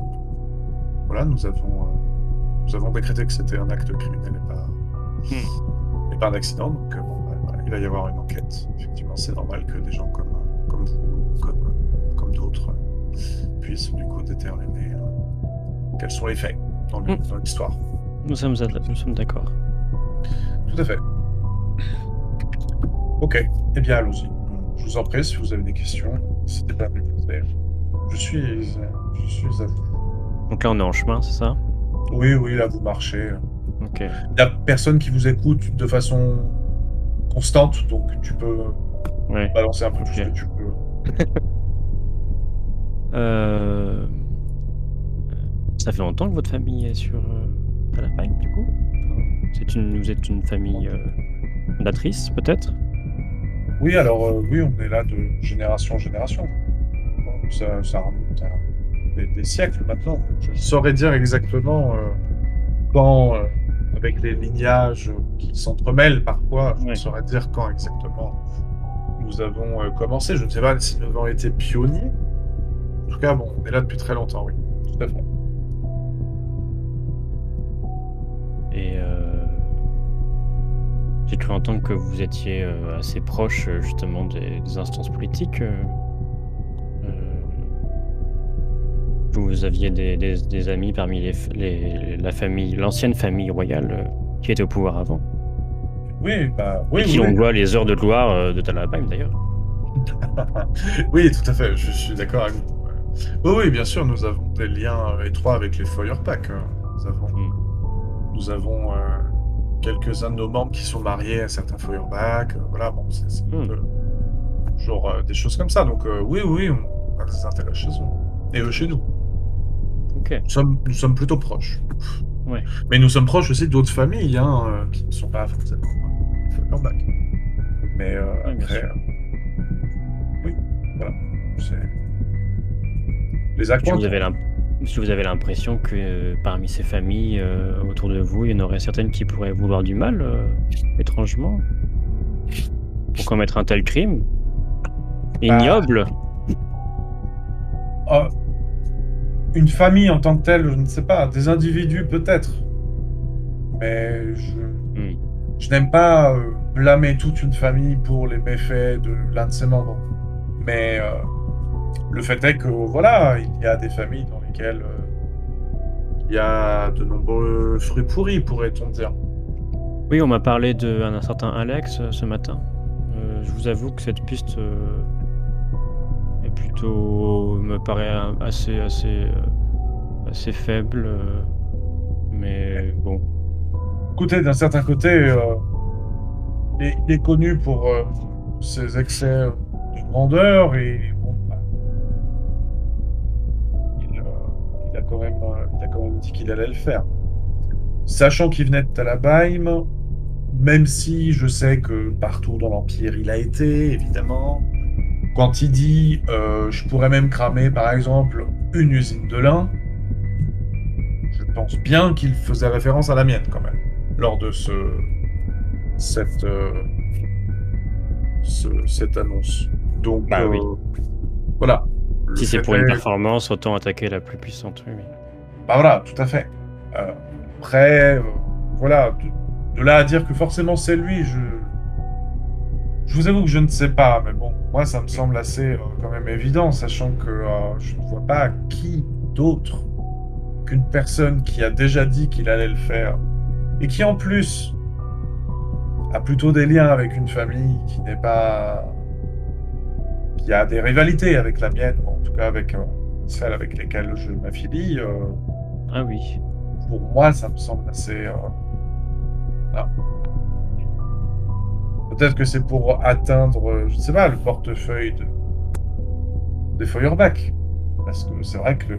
voilà, nous avons décrété que c'était un acte criminel et pas un accident. Donc voilà, il va y avoir une enquête. Effectivement, c'est normal que des gens comme vous, comme d'autres, puissent du coup déterminer quels sont les faits dans l'histoire. Nous sommes d'accord. Tout à fait. Ok, eh bien allons-y. Je vous en prie, si vous avez des questions, n'hésitez pas à me les poser. Je suis à vous. Donc là, on est en chemin, c'est ça? Oui, là vous marchez. Ok. Il n'y a personne qui vous écoute de façon constante, donc tu peux Ouais. balancer un peu tout ce que tu peux. Ça fait longtemps que votre famille est sur Talapagne, du coup? Vous êtes une famille fondatrice, peut-être? Oui, alors oui, on est là de génération en génération. Bon, ça remonte à des siècles maintenant. Je saurais dire exactement quand, avec les lignages qui s'entremêlent parfois, je Ouais. saurais dire quand exactement nous avons commencé. Je ne sais pas si nous avons été pionniers. En tout cas, bon, on est là depuis très longtemps, oui. Tout à fait. Et j'ai cru entendre que vous étiez assez proche justement des instances politiques. Que vous aviez des amis parmi l'ancienne famille royale qui était au pouvoir avant. Oui, Et qui on voit les heures de gloire de Talapagne d'ailleurs. Oui, tout à fait, je suis d'accord avec vous. Oui, bien sûr, nous avons des liens étroits avec les Feuerpack. Nous avons quelques-uns de nos membres qui sont mariés à certains Feuerpack. Voilà, bon, c'est toujours des choses comme ça. Donc oui, on a des intérêts chez eux. Et eux chez nous. Ok. Nous sommes plutôt proches. Ouais. Mais nous sommes proches aussi d'autres familles qui ne sont pas forcément Feuerpack. Mais après... oui, voilà. Les actes. Est-ce que vous avez l'impression que parmi ces familles autour de vous, il y en aurait certaines qui pourraient vouloir du mal, étrangement? Pour commettre un tel crime? Ignoble? Une famille en tant que telle, je ne sais pas. Des individus peut-être. Mais je n'aime pas blâmer toute une famille pour les méfaits de l'un de ses membres. Mais le fait est que, voilà, il y a des familles dans lesquelles il y a de nombreux fruits pourris, pourrait-on dire. Oui, on m'a parlé d'un certain Alex ce matin. Je vous avoue que cette piste est plutôt... me paraît assez faible. Mais bon. Écoutez, d'un certain côté, il est connu pour ses excès de grandeur et bon, il a quand même dit qu'il allait le faire. Sachant qu'il venait de Talabaim, même si je sais que partout dans l'Empire il a été, évidemment, quand il dit je pourrais même cramer par exemple une usine de lin, je pense bien qu'il faisait référence à la mienne quand même, lors de cette annonce. Donc, Bah oui. voilà. Le Si c'est fait pour une est- performance, autant attaquer la plus puissante. Oui, oui. Bah voilà, tout à fait. Après, voilà, de là à dire que forcément c'est lui, je vous avoue que je ne sais pas, mais bon, moi ça me semble assez quand même évident, sachant que je ne vois pas qui d'autre qu'une personne qui a déjà dit qu'il allait le faire, et qui en plus a plutôt des liens avec une famille qui n'est pas... qui a des rivalités avec la mienne, ou en tout cas avec celles avec lesquelles je m'affilie. Ah oui. Pour moi, ça me semble assez... voilà. Peut-être que c'est pour atteindre, je ne sais pas, le portefeuille des Feuerbach. Parce que c'est vrai que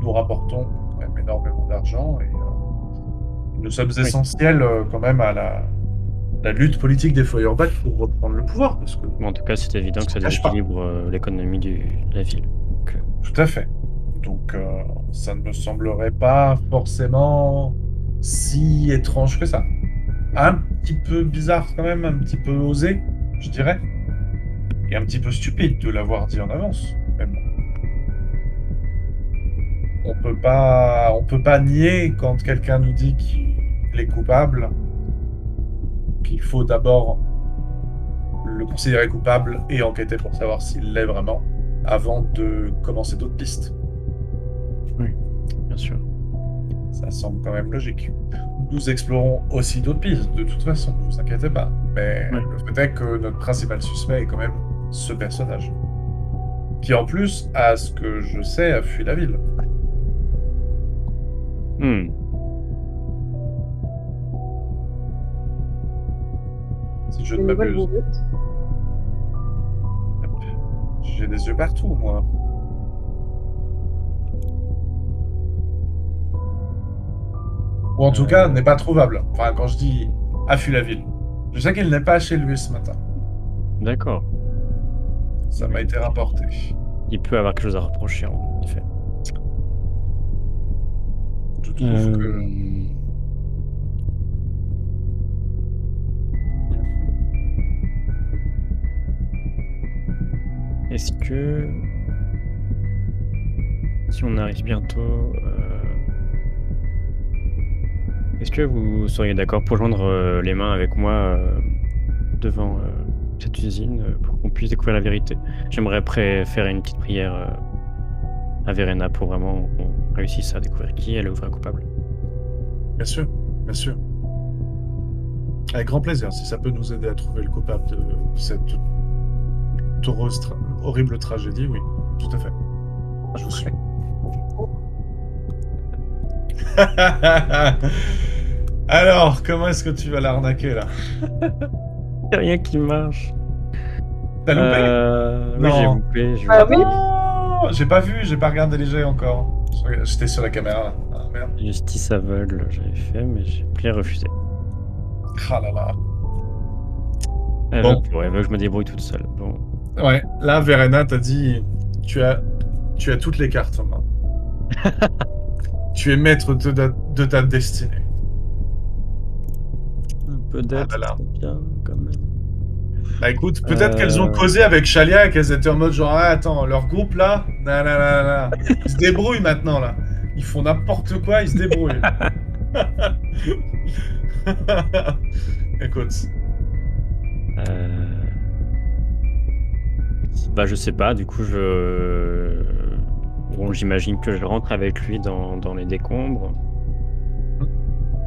nous rapportons quand même énormément d'argent et nous sommes Oui. essentiels quand même à la lutte politique des Feuerbach pour reprendre le pouvoir. Parce que, Mais en tout cas, c'est évident que ça cache pas. déséquilibre l'économie de la ville. Donc, Tout à fait. Donc, ça ne me semblerait pas forcément si étrange que ça. Un petit peu bizarre quand même, un petit peu osé, je dirais. Et un petit peu stupide de l'avoir dit en avance. Mais bon. On peut pas nier quand quelqu'un nous dit qu'il est coupable, qu'il faut d'abord le considérer coupable et enquêter pour savoir s'il l'est vraiment, avant de commencer d'autres pistes. bien sûr. Ça semble quand même logique. Nous explorons aussi d'autres pistes, de toute façon, ne vous inquiétez pas. Mais Ouais. le fait est que notre principal suspect est quand même ce personnage. Qui en plus, à ce que je sais, a fui la ville. Hmm. Si je ne Une nouvelle m'abuse. bourrette. J'ai des yeux partout, moi. Ou en tout cas, n'est pas trouvable. Enfin, quand je dis a fui la ville. Je sais qu'il n'est pas chez lui ce matin. D'accord. Ça m'a été rapporté. Il peut avoir quelque chose à reprocher, en effet. Je trouve que... Est-ce que... Si on arrive bientôt... Est-ce que vous seriez d'accord pour joindre les mains avec moi devant cette usine pour qu'on puisse découvrir la vérité? J'aimerais faire une petite prière à Verena pour vraiment qu'on réussisse à découvrir qui est le vrai coupable. Bien sûr, bien sûr. Avec grand plaisir, si ça peut nous aider à trouver le coupable de cette horrible tragédie, oui, tout à fait. Je vous suis. Alors, comment est-ce que tu vas l'arnaquer, là? Y a rien qui marche. T'as loupé? Oui, j'ai Non. loupé. Ah oui. Non, j'ai pas vu, j'ai pas regardé les jets encore. J'étais sur la caméra, là. Ah, merde. Justice aveugle, j'avais fait, mais j'ai plié refusé. Ah là là. Elle Bon. veut que je me débrouille toute seule. Bon. Ouais, là, Verena t'a dit, tu as toutes les cartes en main. Tu es maître de ta destinée. Un peu d'aide, Ah là là. c'est bien, quand même. Bah écoute, peut-être qu'elles ont causé avec Chalia et qu'elles étaient en mode genre, ah, attends, leur groupe là, ils se débrouillent maintenant là. Ils font n'importe quoi, ils se débrouillent. Écoute. Bah je sais pas, du coup bon, j'imagine que je rentre avec lui dans les décombres.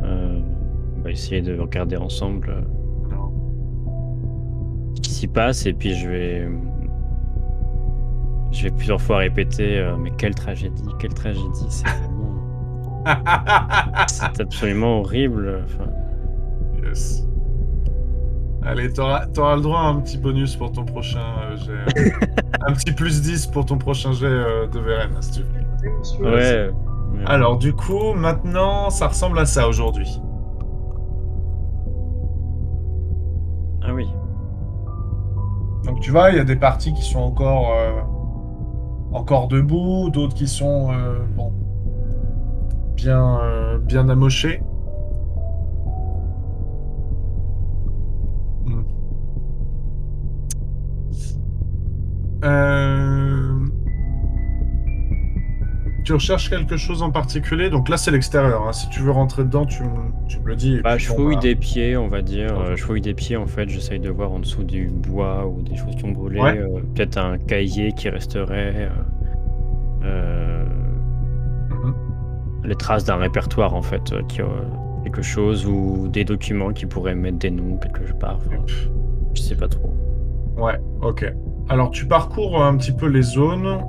On va essayer de regarder ensemble ce qui s'y passe et puis je vais plusieurs fois répéter mais quelle tragédie, c'est vraiment... c'est absolument horrible. Enfin... Yes. Allez, t'auras le droit à un petit bonus pour ton prochain jet. Un petit plus 10 pour ton prochain jet de Verena, si tu veux. Ouais. Alors, du coup, maintenant, ça ressemble à ça aujourd'hui. Ah oui. Donc, tu vois, il y a des parties qui sont encore debout, d'autres qui sont, bon, bien amoché. Hmm. Tu recherches quelque chose en particulier? Donc là, c'est l'extérieur. Hein. Si tu veux rentrer dedans, tu me le dis. Et Bah, puis, je bon, fouille bah, des pieds, on va dire. Ok. Je fouille des pieds, en fait. J'essaye de voir en dessous du bois ou des choses qui ont brûlé. Ouais. Peut-être un cahier qui resterait. Euh, Mhm. les traces d'un répertoire, en fait, quelque chose ou des documents qui pourraient mettre des noms quelque part. Enfin, je sais pas trop. Ouais, ok. Alors, tu parcours un petit peu les zones,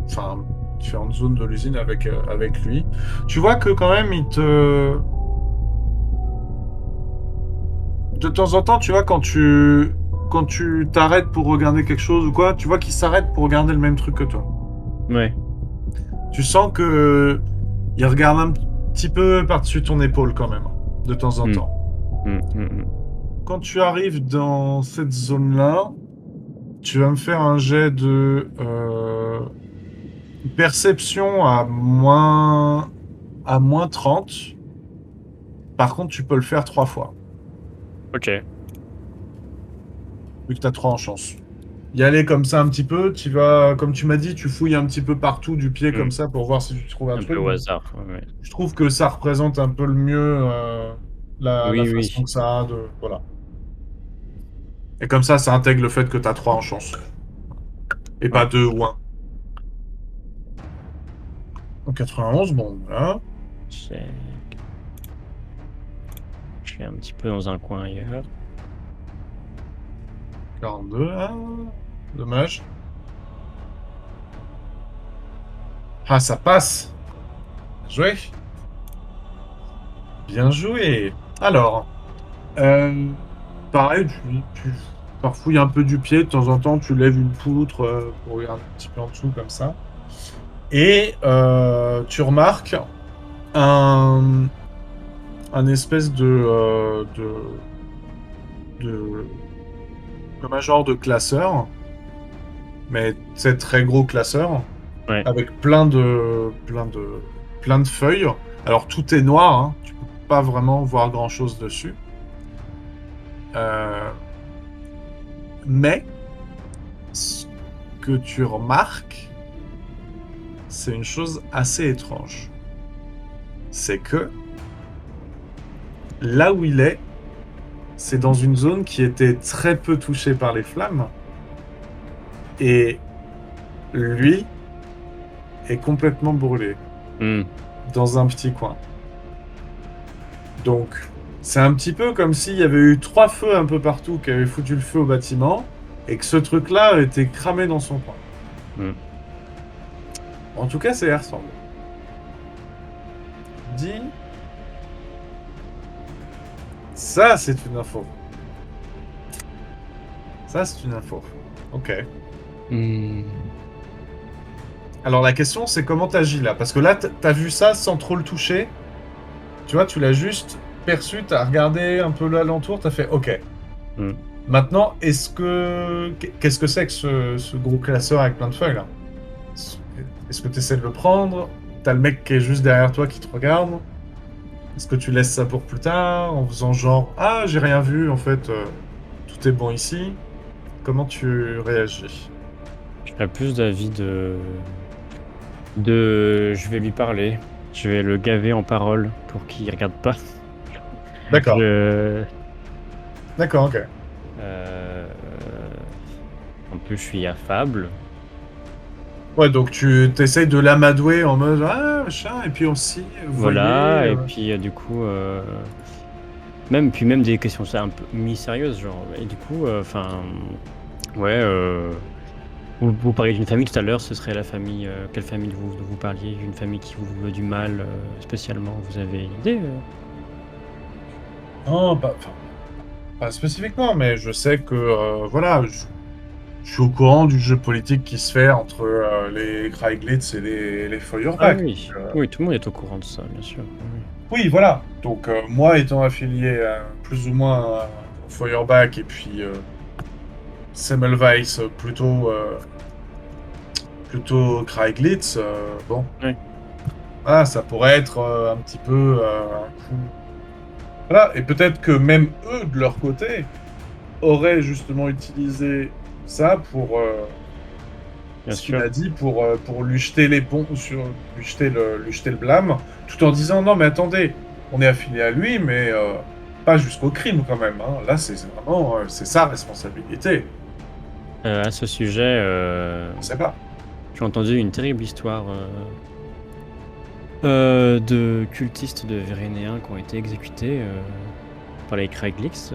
enfin, différentes zones de l'usine avec lui. Tu vois que quand même, de temps en temps, tu vois, quand tu t'arrêtes pour regarder quelque chose ou quoi, tu vois qu'il s'arrête pour regarder le même truc que toi. Ouais. Tu sens que il regarde un petit peu par-dessus ton épaule quand même, de temps en Hmm. temps. Quand tu arrives dans cette zone-là, tu vas me faire un jet de perception à moins 30. Par contre, tu peux le faire 3 fois, Ok. vu que tu as 3 en chance. Y aller comme ça un petit peu, tu vas, comme tu m'as dit, tu fouilles un petit peu partout du pied comme ça pour voir si tu trouves un Un peu truc. au Donc, hasard. Ouais. je trouve que ça représente un peu le mieux la Oui, façon oui. que ça a de... Voilà. Et comme ça intègre le fait que tu as 3 en chance. Et pas Ouais. 2 ou 1. En 91, bon, voilà. Je suis un petit peu dans un coin ailleurs. 42, ah, dommage. Ah, ça passe. Bien joué. Bien joué. Alors, pareil, tu farfouilles un peu du pied, de temps en temps, tu lèves une poutre pour regarder un petit peu en dessous comme ça. Et tu remarques un espèce comme un genre de classeur, mais c'est très gros classeur, Ouais. avec plein de feuilles. Alors tout est noir, hein, tu peux pas vraiment voir grand chose dessus. Mais ce que tu remarques, c'est une chose assez étrange. C'est que là où il est, c'est dans une zone qui était très peu touchée par les flammes. Et lui est complètement brûlé dans un petit coin. Donc, c'est un petit peu comme s'il y avait eu 3 feux un peu partout qui avaient foutu le feu au bâtiment et que ce truc-là était cramé dans son coin. En tout cas, ça y ressemble. Dis... Ça, c'est une info. Ça, c'est une info. Ok. Alors, la question, c'est comment t'agis là? Parce que là, t'as vu ça sans trop le toucher. Tu vois, tu l'as juste perçu, t'as regardé un peu l'alentour, t'as fait OK. Maintenant, qu'est-ce que c'est que ce gros classeur avec plein de feuilles là? Est-ce que tu essaies de le prendre? T'as le mec qui est juste derrière toi qui te regarde? Est-ce que tu laisses ça pour plus tard en faisant genre ah j'ai rien vu en fait tout est bon ici? Comment tu réagis? J'ai plus d'avis je vais lui parler. Je vais le gaver en parole pour qu'il regarde pas. D'accord. D'accord, ok. En plus, je suis affable. Ouais, donc tu t'essayes de l'amadouer en mode ah machin et puis aussi Voilà, voyez, et puis du coup, même des questions ça un peu mi-sérieuses, genre. Et du coup, enfin, ouais. Vous parliez d'une famille tout à l'heure, ce serait la famille. Quelle famille vous parliez? Une famille qui vous veut du mal spécialement? Vous avez une idée? Non, pas spécifiquement, mais je sais que voilà, je suis au courant du jeu politique qui se fait entre les Kraiglitz et les Feuerbach. Ah oui, oui, tout le monde est au courant de ça, bien sûr. Oui. Oui, voilà. Donc moi étant affilié plus ou moins au Feuerbach et puis Semmelweis plutôt Kraiglitz, bon. Oui. Voilà, ça pourrait être un petit peu un coup. Voilà, et peut-être que même eux, de leur côté, auraient justement utilisé ça pour Bien ce qu'il sûr. a dit pour lui jeter les ponts lui jeter le blâme, tout en disant non mais attendez, on est affilié à lui, mais pas jusqu'au crime quand même. Hein. Là c'est vraiment c'est sa responsabilité. À ce sujet, On sait pas. j'ai entendu une terrible histoire de cultistes de Vérénéens qui ont été exécutés par les Craiglix.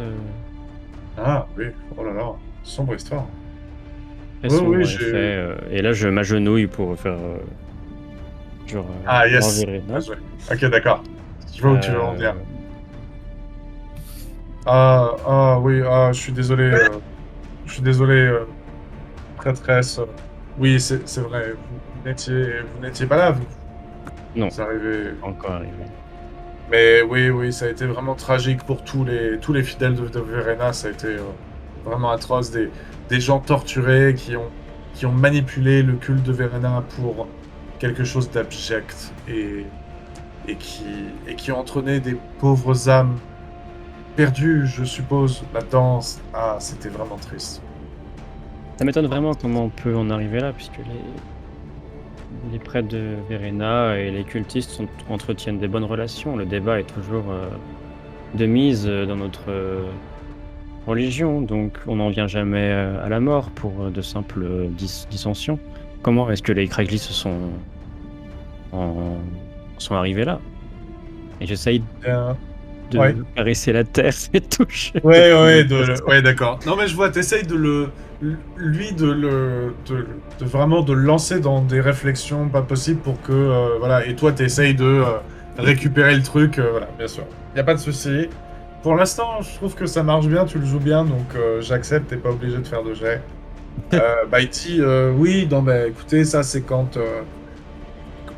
Ah oui, oh là là, sombre histoire. Très Oui, sombre, oui, en j'ai. effet. Et là, je m'agenouille pour faire genre Ah voir yes. Verena. Ah, ok d'accord. Je vois où tu veux en Euh, venir. Ah oui, je suis désolé. Je suis désolé, prêtresse. Oui, c'est vrai. Vous n'étiez pas là. Non, Vous arrivez. pas encore arrivé. Mais oui, ça a été vraiment tragique pour tous les fidèles de Verena. Ça a été vraiment atroce. Des gens torturés qui ont manipulé le culte de Verena pour quelque chose d'abject et qui ont entraîné des pauvres âmes perdues, je suppose, là-dedans. Ah, c'était vraiment triste. Ça m'étonne vraiment comment on peut en arriver là, puisque les prêtres de Verena et les cultistes entretiennent des bonnes relations. Le débat est toujours de mise dans notre religion, donc on n'en vient jamais à la mort pour de simples dissensions. Comment est-ce que les Craigley sont arrivés là? Et j'essaye de Ouais. caresser la terre et toucher. Ouais, d'accord. Non, mais je vois, t'essayes de vraiment de le lancer dans des réflexions pas possibles pour que, voilà, et toi, t'essayes de récupérer le truc, voilà, bien sûr. Y a pas de souci. Pour l'instant, je trouve que ça marche bien, tu le joues bien, donc j'accepte, t'es pas obligé de faire de jet. Baiti, oui, non, bah écoutez, ça c'est quand.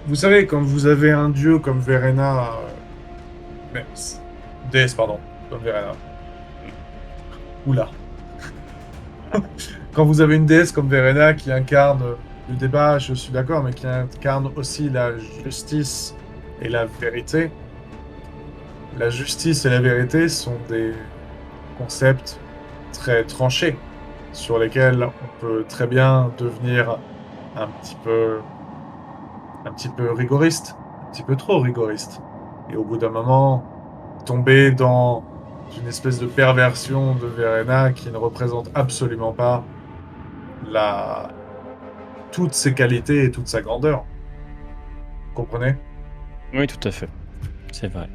Vous savez, quand vous avez un dieu comme Verena. Mais, déesse, pardon, comme Verena. Oula. Quand vous avez une déesse comme Verena qui incarne le débat, je suis d'accord, mais qui incarne aussi la justice et la vérité. La justice et la vérité sont des concepts très tranchés sur lesquels on peut très bien devenir un petit peu rigoriste, un petit peu trop rigoriste. Et au bout d'un moment, tomber dans une espèce de perversion de Verena qui ne représente absolument pas toutes ses qualités et toute sa grandeur. Vous comprenez? Oui, tout à fait. C'est vrai.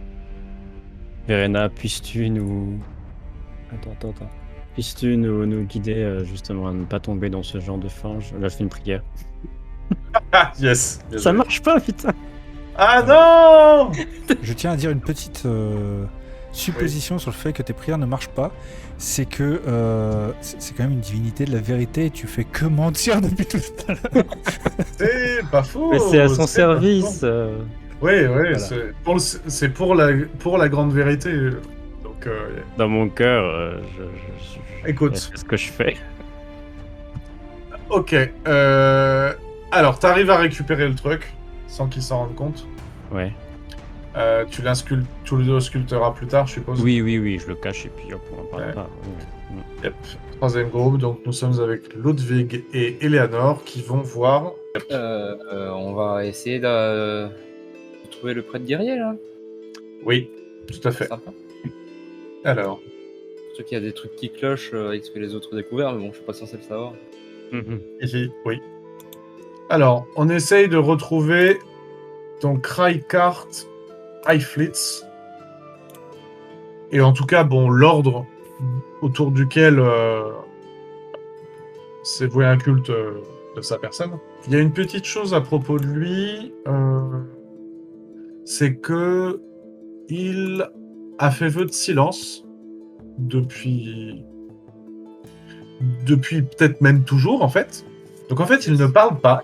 Verena, puisses-tu nous... Attends. Puisses-tu nous guider justement à ne pas tomber dans ce genre de fange? Là, je fais une prière. Ah, yes. Bien Ça joué. marche pas, putain! Ah non! Je tiens à dire une petite supposition sur le fait que tes prières ne marchent pas. C'est que c'est quand même une divinité de la vérité et tu fais que mentir depuis tout à l'heure. C'est pas faux. Mais c'est à son pas service! faux. Oui, Voilà. c'est pour la grande vérité. Donc, Dans mon cœur, écoute. je fais ce que je fais. Ok. Alors, t'arrives à récupérer le truc sans qu'il s'en rende compte. Ouais. Tu le sculpteras plus tard, je suppose. Oui, je le cache et puis hop, on en parle Ouais. pas. Yep. Troisième groupe, donc nous sommes avec Ludwig et Eleanor qui vont voir. On va essayer de trouver le prêtre guerrier là. Oui, tout à fait. Sympa. Alors, Surtout qu'il y a des trucs qui clochent avec ce que les autres ont découvert, mais bon, je suis pas censé le savoir. ici, oui. Alors, on essaye de retrouver donc Rykart Eiflitz. Et en tout cas, bon, l'ordre autour duquel s'est voué un culte de sa personne. Il y a une petite chose à propos de lui, c'est que il a fait vœu de silence depuis peut-être même toujours, en fait. Donc en fait, il ne parle pas.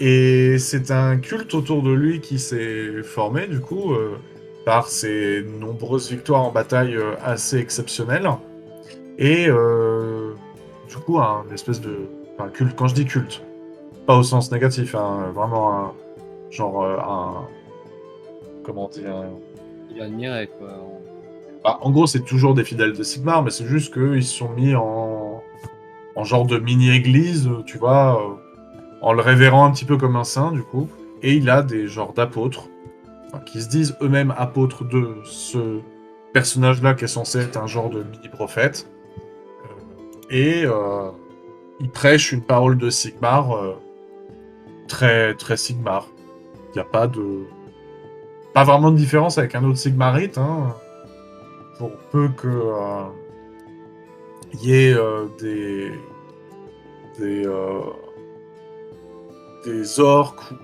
Et c'est un culte autour de lui qui s'est formé, du coup, par ses nombreuses victoires en bataille assez exceptionnelles. Et du coup, un espèce de... Enfin, culte, quand je dis culte, pas au sens négatif, hein, vraiment genre comment dire, Il admirait, quoi. bah, en gros, c'est toujours des fidèles de Sigmar, mais c'est juste qu'ils se sont mis en genre de mini-église, tu vois, en le révérant un petit peu comme un saint, du coup. Et il a des genres d'apôtres, qui se disent eux-mêmes apôtres de ce personnage-là qui est censé être un genre de mini-prophète. Et il prêche une parole de Sigmar très, très Sigmar. Il n'y a pas vraiment de différence avec un autre Sigmarite, hein, pour peu que y ait des orques ou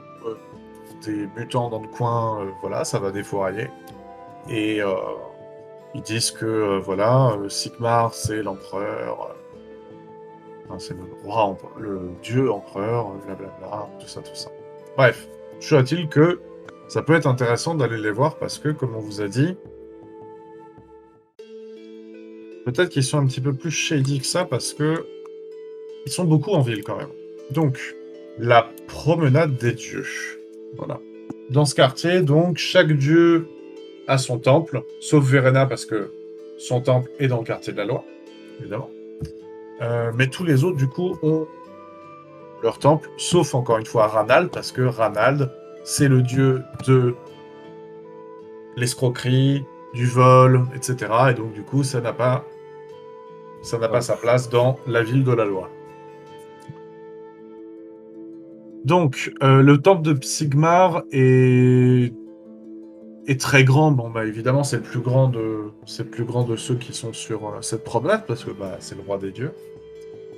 des mutants dans le coin, voilà, ça va défourailler. Et ils disent que voilà, Sigmar c'est l'empereur, enfin, c'est le roi, le dieu empereur, blablabla, tout ça, tout ça. Bref, toujours est-il que ça peut être intéressant d'aller les voir parce que, comme on vous a dit, peut-être qu'ils sont un petit peu plus shady que ça parce que ils sont beaucoup en ville quand même. Donc, la promenade des dieux. Voilà. Dans ce quartier, donc, chaque dieu a son temple, sauf Verena parce que son temple est dans le quartier de la loi, évidemment. Mais tous les autres, du coup, ont leur temple, sauf encore une fois Ranald, parce que Ranald, c'est le dieu de l'escroquerie, du vol, etc. Et donc, du coup, ça n'a pas sa place dans la ville de la loi. Donc, le temple de Sigmar est très grand. Bon, bah évidemment, c'est le plus grand de ceux qui sont sur cette promenade, parce que bah, c'est le roi des dieux.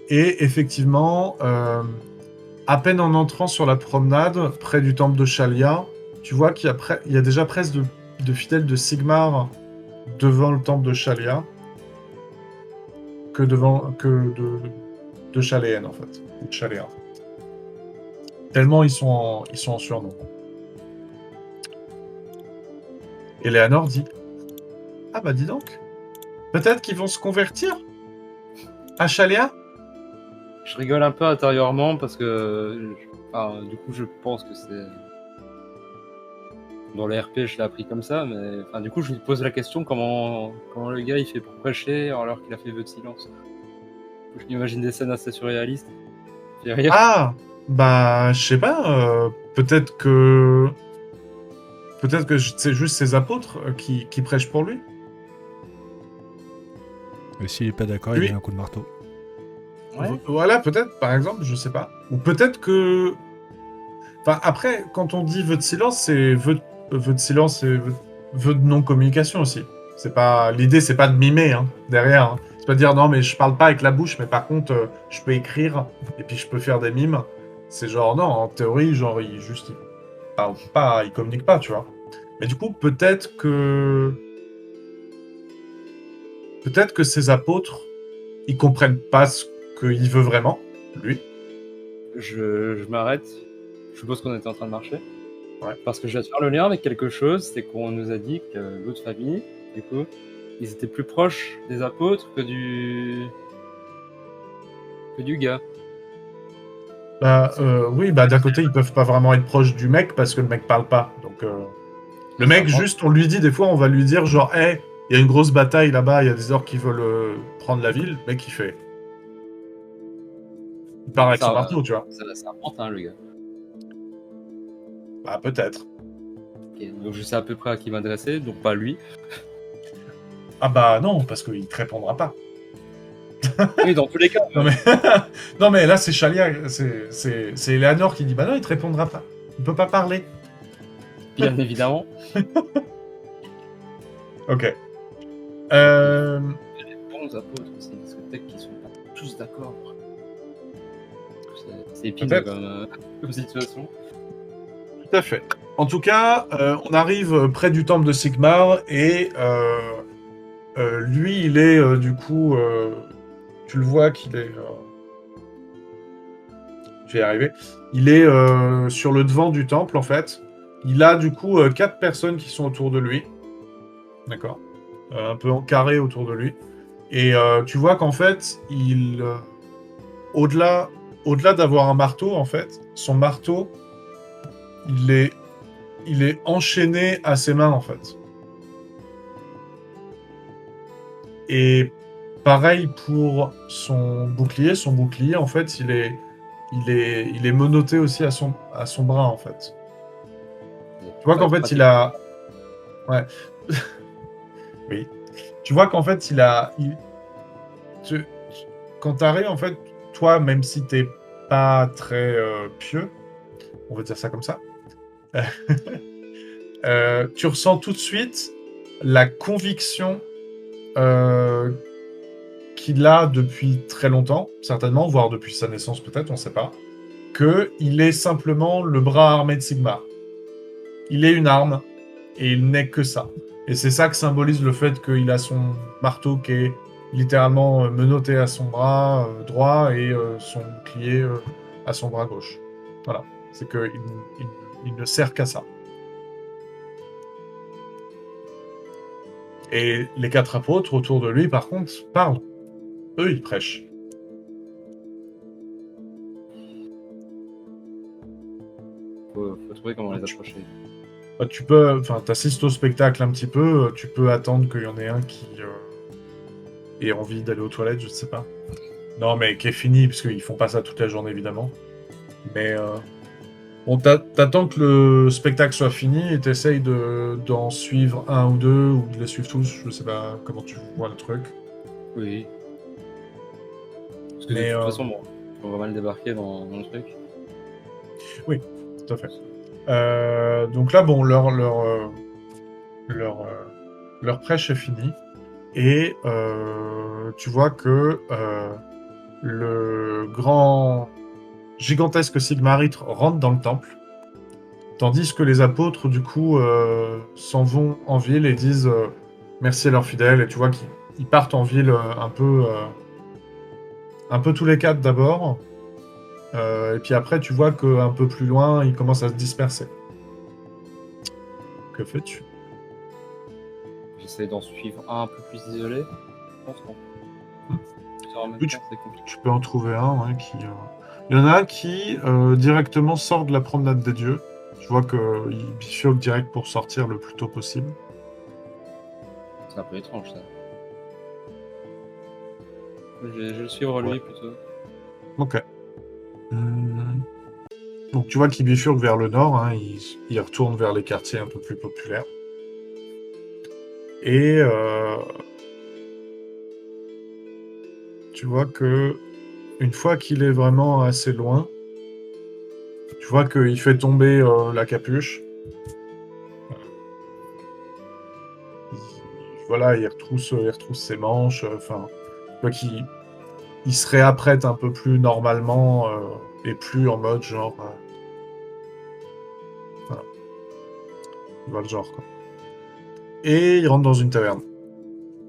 Et effectivement, à peine en entrant sur la promenade, près du temple de Shalia, tu vois qu'il y a déjà presque de fidèles de Sigmar devant le temple de Shalia que de Chaléenne, en fait. Ou de Chaléen. Tellement ils sont en surnombre. Eleanor dit « Ah bah dis donc, peut-être qu'ils vont se convertir à Chaléa ?» Je rigole un peu intérieurement parce que du coup je pense que c'est dans les RP je l'ai appris comme ça, mais du coup je lui pose la question comment le gars il fait pour prêcher alors qu'il a fait vœu de silence. Je m'imagine des scènes assez surréalistes. Fait rire. Ah bah je sais pas, peut-être que c'est juste ses apôtres qui prêchent pour lui. Et s'il est pas d'accord, Lui- il met un coup de marteau. Ouais. Voilà, peut-être, par exemple, je sais pas. Ou peut-être que... Enfin, après, quand on dit vœu de silence, c'est vœu de silence et vœu de non-communication aussi. L'idée, c'est pas de mimer, hein, derrière. Hein. C'est pas de dire, non, mais je parle pas avec la bouche, mais par contre, je peux écrire, et puis je peux faire des mimes. C'est genre, non, en théorie, genre, il parle pas, il communique pas, tu vois. Mais du coup, peut-être que ces apôtres, ils comprennent pas ce qu'il veut vraiment, lui. Je m'arrête. Je suppose qu'on était en train de marcher. Ouais. Parce que je vais te faire le lien avec quelque chose, c'est qu'on nous a dit que l'autre famille, du coup, ils étaient plus proches des apôtres que du gars. Bah, oui, bah d'un côté, ils peuvent pas vraiment être proches du mec parce que le mec parle pas. Donc, le mec, juste, on lui dit, des fois, on va lui dire, genre, hey, il y a une grosse bataille là-bas, il y a des orques qui veulent prendre la ville. Le mec, il fait. Il part avec Ça son va. marteau, tu vois. C'est important, le gars. Bah, peut-être. Ok, donc je sais à peu près à qui m'adresser, donc pas lui. Ah bah non, parce qu'il te répondra pas. Oui, dans tous les cas. Non mais, non, mais là, c'est Chalia, c'est Eleanor qui dit, bah non, il te répondra pas. Il peut pas parler. Bien évidemment. Ok. Il y a des bons apôtres aussi, parce que peut-être qu'ils sont pas tous d'accord. C'est épineux Peut-être. comme situation. Tout à fait. En tout cas, on arrive près du temple de Sigmar et lui, il est du coup, tu le vois qu'il est. Je vais y arriver. Il est sur le devant du temple en fait. Il a du coup 4 personnes qui sont autour de lui. D'accord. Un peu en carré autour de lui. Et tu vois qu'en fait, au-delà d'avoir un marteau, en fait, son marteau, il est il est enchaîné à ses mains, en fait. Et pareil pour son bouclier. Son bouclier, en fait, il est menotté aussi à son bras, en fait. Tu vois qu'en fait, il a... Ouais. Oui. Tu vois qu'en fait, quand t'arrives, en fait, toi, même si t'es pas très pieux, on va dire ça comme ça, tu ressens tout de suite la conviction qu'il a depuis très longtemps, certainement, voire depuis sa naissance peut-être, on ne sait pas, qu'il est simplement le bras armé de Sigmar. Il est une arme, et il n'est que ça. Et c'est ça que symbolise le fait qu'il a son marteau qui est littéralement menotté à son bras droit et son bouclier à son bras gauche. Voilà, c'est qu'il ne sert qu'à ça. Et les 4 apôtres autour de lui, par contre, parlent. Eux, ils prêchent. Faut trouver comment les approcher. Tu peux, t'assistes au spectacle un petit peu, tu peux attendre qu'il y en ait un qui ait envie d'aller aux toilettes, je sais pas. Non, mais qui est fini, parce qu'ils font pas ça toute la journée, évidemment. Mais bon, t'attends que le spectacle soit fini et t'essayes d'en suivre un ou deux, ou de les suivre tous, je sais pas comment tu vois le truc. Oui. Parce que Mais, de toute façon, bon, on va mal débarquer dans le truc. Oui, tout à fait. Donc là, bon, leur prêche est fini. Et tu vois que le grand gigantesque Sigmaritre rentre dans le temple, tandis que les apôtres, du coup, s'en vont en ville et disent merci à leurs fidèles. Et tu vois qu'ils partent en ville un peu tous les 4 d'abord. Et puis après, tu vois qu'un peu plus loin, ils commencent à se disperser. Que fais-tu? J'essaie d'en suivre un peu plus isolé. Je pense qu'on en même Oui, temps, c'est compliqué. Tu peux en trouver un qui... Il y en a un qui directement sort de la promenade des dieux. Tu vois qu'il bifurque direct pour sortir le plus tôt possible. C'est un peu étrange ça. Je vais le suivre lui plutôt. Ok. Donc tu vois qu'il bifurque vers le nord, hein, il retourne vers les quartiers un peu plus populaires. Et tu vois que une fois qu'il est vraiment assez loin, tu vois qu'il fait tomber la capuche. Voilà, il retrousse ses manches. Enfin, tu vois qu'il se réapprête un peu plus normalement et plus en mode genre. Voilà. Il voit le genre, quoi. Et il rentre dans une taverne.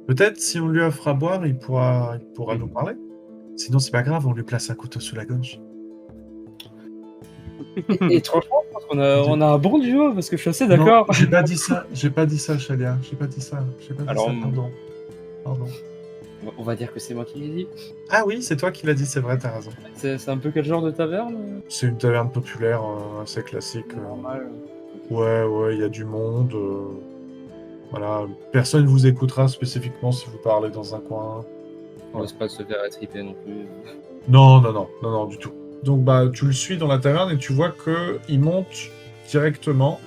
Peut-être si on lui offre à boire, il pourra nous parler. Sinon, c'est pas grave, on lui place un couteau sous la gorge. Et franchement, je pense qu'on a un bon duo parce que je suis assez d'accord. Non, j'ai pas dit ça, Chalia. J'ai pas dit ça. Alors, ça, pardon. On va dire que c'est moi qui l'ai dit. Ah oui, c'est toi qui l'as dit, c'est vrai, t'as raison. C'est un peu quel genre de taverne? C'est une taverne populaire assez classique. Normal. Ouais, il y a du monde. Voilà, personne vous écoutera spécifiquement si vous parlez dans un coin. On laisse pas se faire attriper non plus. Non, du tout. Donc bah tu le suis dans la taverne et tu vois que il monte directement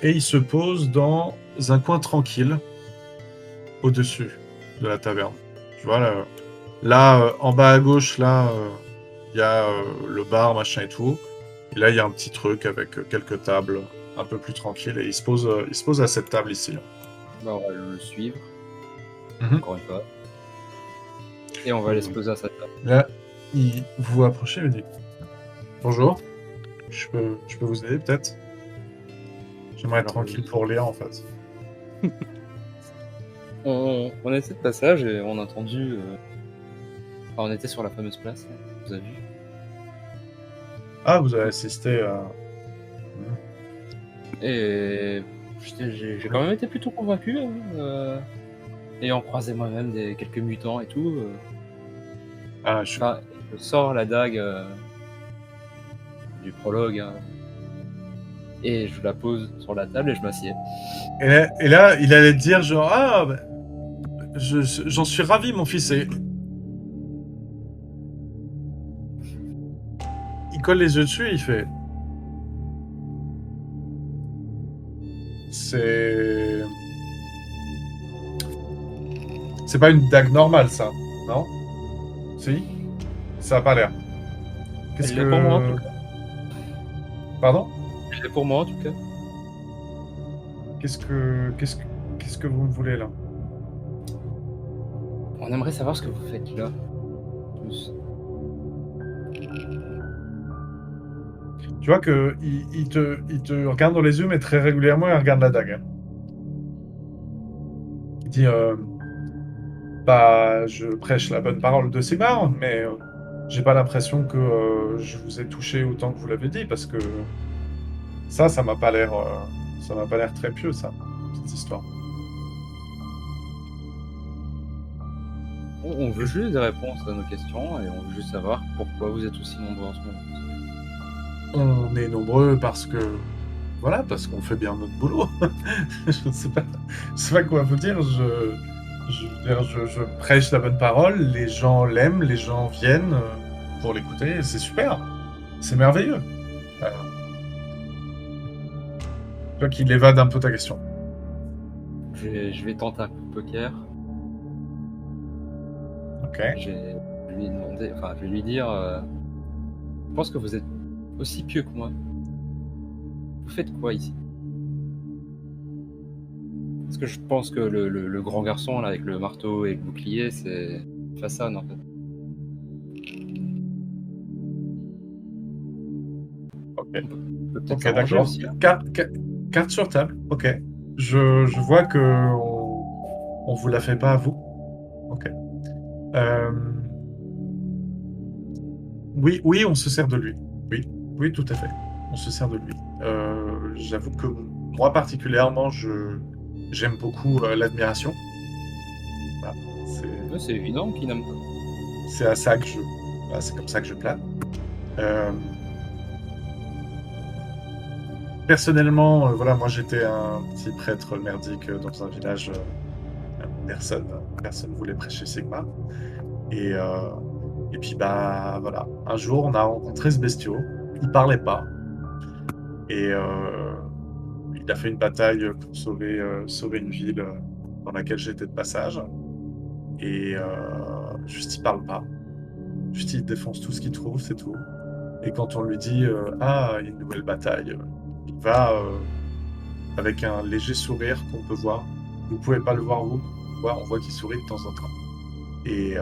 et il se pose dans un coin tranquille au-dessus de la taverne. Tu vois là en bas à gauche là il y a le bar machin et tout. Et là il y a un petit truc avec quelques tables un peu plus tranquilles et il se pose à cette table ici. Là. Bah, on va le suivre. Mhm. Encore une fois. Et on va aller se poser à sa table. Là, vous vous approchez, il dit bonjour, je peux vous aider peut-être? J'aimerais être tranquille pour lire en fait. On était de passage et on a entendu. Enfin, on était sur la fameuse place, hein, vous avez vu. Ah, vous avez assisté à. Et j'ai quand même été plutôt convaincu, hein, ayant croisé moi-même quelques mutants et tout. Ah, Je sors la dague du prologue. Hein. Et je la pose sur la table et je m'assieds. Et là, il allait te dire genre, ah, bah, j'en suis ravi, mon fils. Et il colle les yeux dessus et il fait... C'est pas une dague normale, ça, non? Si? Ça a pas l'air. Qu'est-ce Elle l'est pour moi, en tout cas. Pardon? Elle l'est pour moi, en tout cas. Qu'est-ce que vous me voulez, là? On aimerait savoir ce que vous faites là. Tous. Tu vois que il te regarde dans les yeux, mais très régulièrement, il regarde la dague. Hein. Il dit, bah, je prêche la bonne parole de Sigmar, mais j'ai pas l'impression que je vous ai touché autant que vous l'avez dit, parce que ça m'a pas l'air très pieux, ça, cette histoire. On veut juste des réponses à nos questions et on veut juste savoir pourquoi vous êtes aussi nombreux en ce moment. On est nombreux parce qu'on fait bien notre boulot. Je sais pas quoi vous dire. Je prêche la bonne parole, les gens l'aiment, les gens viennent pour l'écouter, c'est super, c'est merveilleux. Tu vois qu'il évade un peu ta question. Je vais tenter un coup de poker. Ok. Je vais lui dire, je pense que vous êtes aussi pieux que moi. Vous faites quoi ici? Parce que je pense que le grand garçon là avec le marteau et le bouclier, c'est Façanne en fait. Ok. On peut peut-être Ok, s'arranger d'accord. aussi, hein. Carte sur table. Ok. Je vois que on vous la fait pas à vous. Ok. Oui, on se sert de lui. Oui, tout à fait. On se sert de lui. J'avoue que moi particulièrement, j'aime beaucoup l'admiration. Voilà. Ouais, c'est évident qu'il n'aime pas. C'est à ça que c'est comme ça que je plane. Personnellement, voilà, moi j'étais un petit prêtre merdique dans un village. Personne voulait prêcher Sigma. Et puis bah voilà, un jour on a rencontré ce bestiau. Il parlait pas. Et il a fait une bataille pour sauver une ville dans laquelle j'étais de passage. Et juste il parle pas. Juste il défonce tout ce qu'il trouve, c'est tout. Et quand on lui dit ah, il y a une nouvelle bataille, il va avec un léger sourire qu'on peut voir. Vous pouvez pas le voir vous, on voit qu'il sourit de temps en temps. Et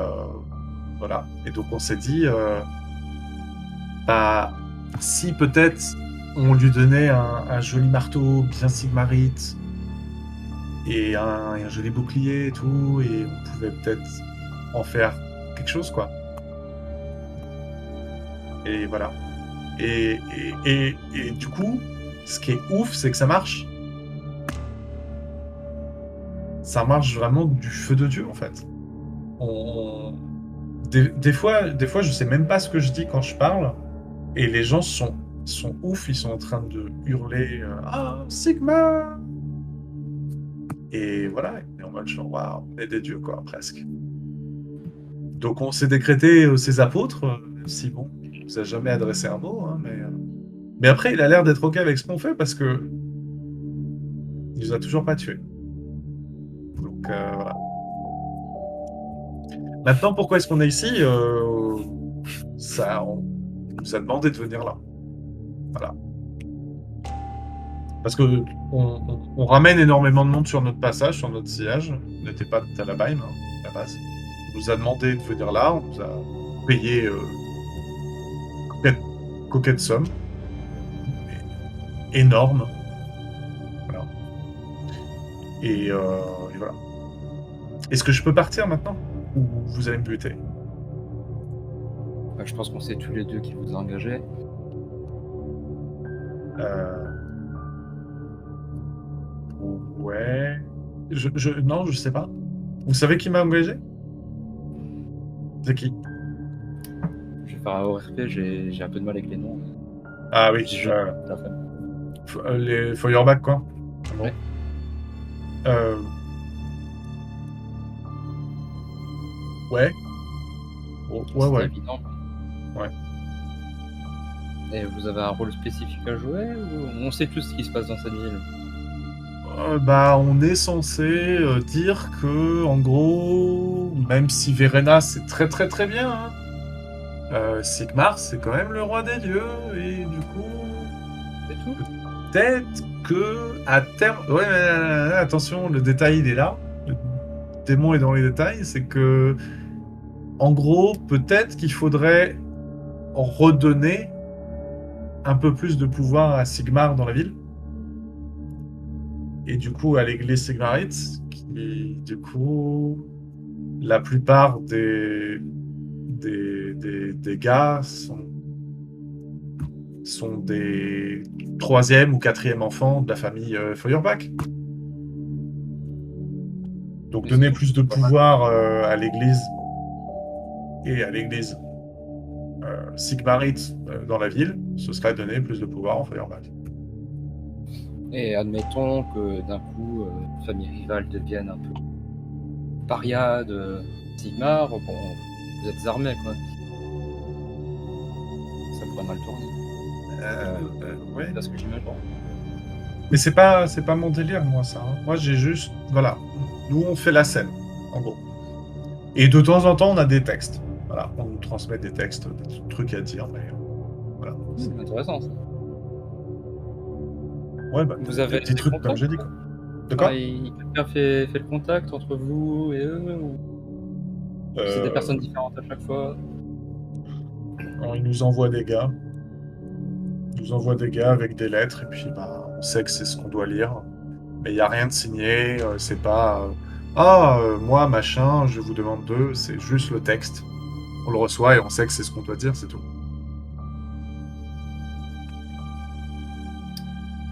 voilà. Et donc on s'est dit bah si peut-être on lui donnait un joli marteau bien sigmarite et un joli bouclier et tout, et on pouvait peut-être en faire quelque chose, quoi. Et voilà. Et du coup, ce qui est ouf, c'est que ça marche. Ça marche vraiment du feu de Dieu, en fait. Des fois, je sais même pas ce que je dis quand je parle, et les gens sont ouf, ils sont en train de hurler ah, Sigma! Et voilà, et en mode genre, waouh, on est des dieux, quoi, presque. Donc on s'est décrété ses apôtres, même si bon, il nous a jamais adressé un mot, hein, mais après, il a l'air d'être OK avec ce qu'on fait parce que il nous a toujours pas tués. Donc voilà. Maintenant, pourquoi est-ce qu'on est ici on nous a demandé de venir là. Voilà. Parce que on ramène énormément de monde sur notre passage, sur notre sillage. On n'était pas de Talabheim, hein, à la base. On nous a demandé de venir là, on nous a payé coquette somme. Énorme. Voilà. Et voilà. Est-ce que je peux partir maintenant? Ou vous allez me buter? Je pense qu'on sait tous les deux qui vous a engagé. Ouais. Non, je sais pas. Vous savez qui m'a engagé? C'est qui? Je vais faire un ORP, j'ai un peu de mal avec les noms. Ah oui, Tout à fait. Les Feuerbach, quoi. Bon. Ouais. Ouais. Ouais, C'est ouais. évident. Ouais. Et vous avez un rôle spécifique à jouer ou on sait tous ce qui se passe dans cette ville? Bah, on est censé dire que, en gros, même si Verena c'est très très très bien, hein, Sigmar c'est quand même le roi des dieux, et du coup, C'est tout? peut-être que à terme. Ouais, mais attention, le détail il est là. Le démon est dans les détails, c'est que, en gros, peut-être qu'il faudrait redonner un peu plus de pouvoir à Sigmar dans la ville. Et du coup, à l'église Sigmarite, qui, du coup, la plupart des gars sont des troisième ou quatrième enfants de la famille Feuerbach. Donc, Mais donner c'est plus de pas mal. pouvoir à l'église et à l'église Sigmarite dans la ville, ce serait donner plus de pouvoir en Feuerbach. Et admettons que d'un coup, famille rivale devienne un peu paria de Sigmar, bon, vous êtes armés quoi. Ça pourrait mal tourner. Ouais. C'est ce que j'imagine. Mais c'est pas mon délire, moi, ça. Hein. Moi, j'ai juste... Voilà. Nous, on fait la scène, en gros. Et de temps en temps, on a des textes. Voilà. On nous transmet des textes, des trucs à dire, mais... voilà. C'est intéressant ça. Ouais, bah, Vous avez des petits des trucs comme contacts, j'ai dit, quoi. De quoi Quelqu'un fait le contact entre vous et eux ou c'est des personnes différentes à chaque fois? Alors, ils nous envoient des gars. Ils nous envoient des gars avec des lettres, et puis, bah, on sait que c'est ce qu'on doit lire. Mais il n'y a rien de signé, c'est pas... moi, machin, je vous demande d'eux, c'est juste le texte. On le reçoit et on sait que c'est ce qu'on doit dire, c'est tout.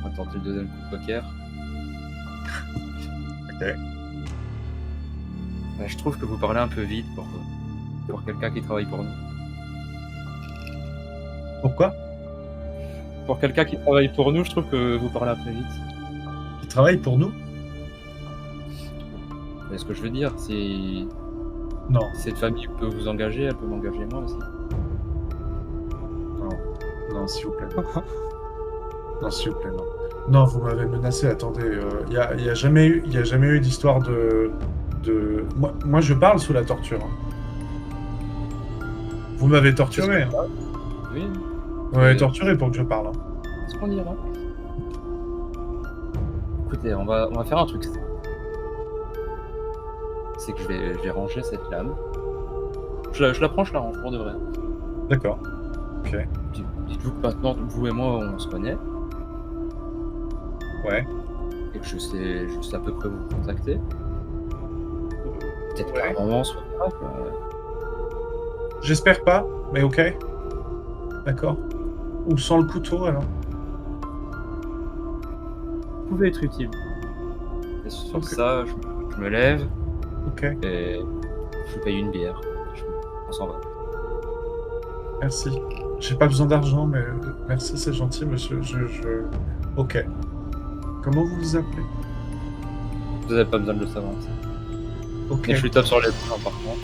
On va tenter le deuxième coup de poker. Ok. Je trouve que vous parlez un peu vite pour quelqu'un qui travaille pour nous. Pourquoi? Pour quelqu'un qui travaille pour nous, je trouve que vous parlez un peu vite. Ils travaillent pour nous? Mais ce que je veux dire, si Non. cette famille peut vous engager, elle peut m'engager moi aussi. Non, s'il vous plaît. Non, s'il vous plaît, non. Non, vous m'avez menacé, attendez. Il y a jamais eu d'histoire de... Moi, je parle sous la torture. Hein. Vous m'avez torturé. Hein. Oui, Vous m'avez torturé pour que je parle. Hein. c'est ce qu'on dira. Écoutez, on va faire un truc. C'est que je vais ranger cette lame. Je la prends, je la range pour de vrai. D'accord. Ok. Dites-vous que maintenant, vous et moi, on se connaît. Ouais. Et que je sais à peu près vous contacter. Peut-être Ouais. qu'à un moment, on se reverra, quoi. J'espère pas, mais ok. D'accord. Ou sans le couteau, alors. Vous pouvez être utile. Et sur Ok. ça, je me lève Ok. et je vous paye une bière. On s'en va. Merci. J'ai pas besoin d'argent, mais merci, c'est gentil, monsieur. Ok. Comment vous vous appelez? Vous n'avez pas besoin de le savoir. Ça. Ok. Et je lui tape sur les poings par contre.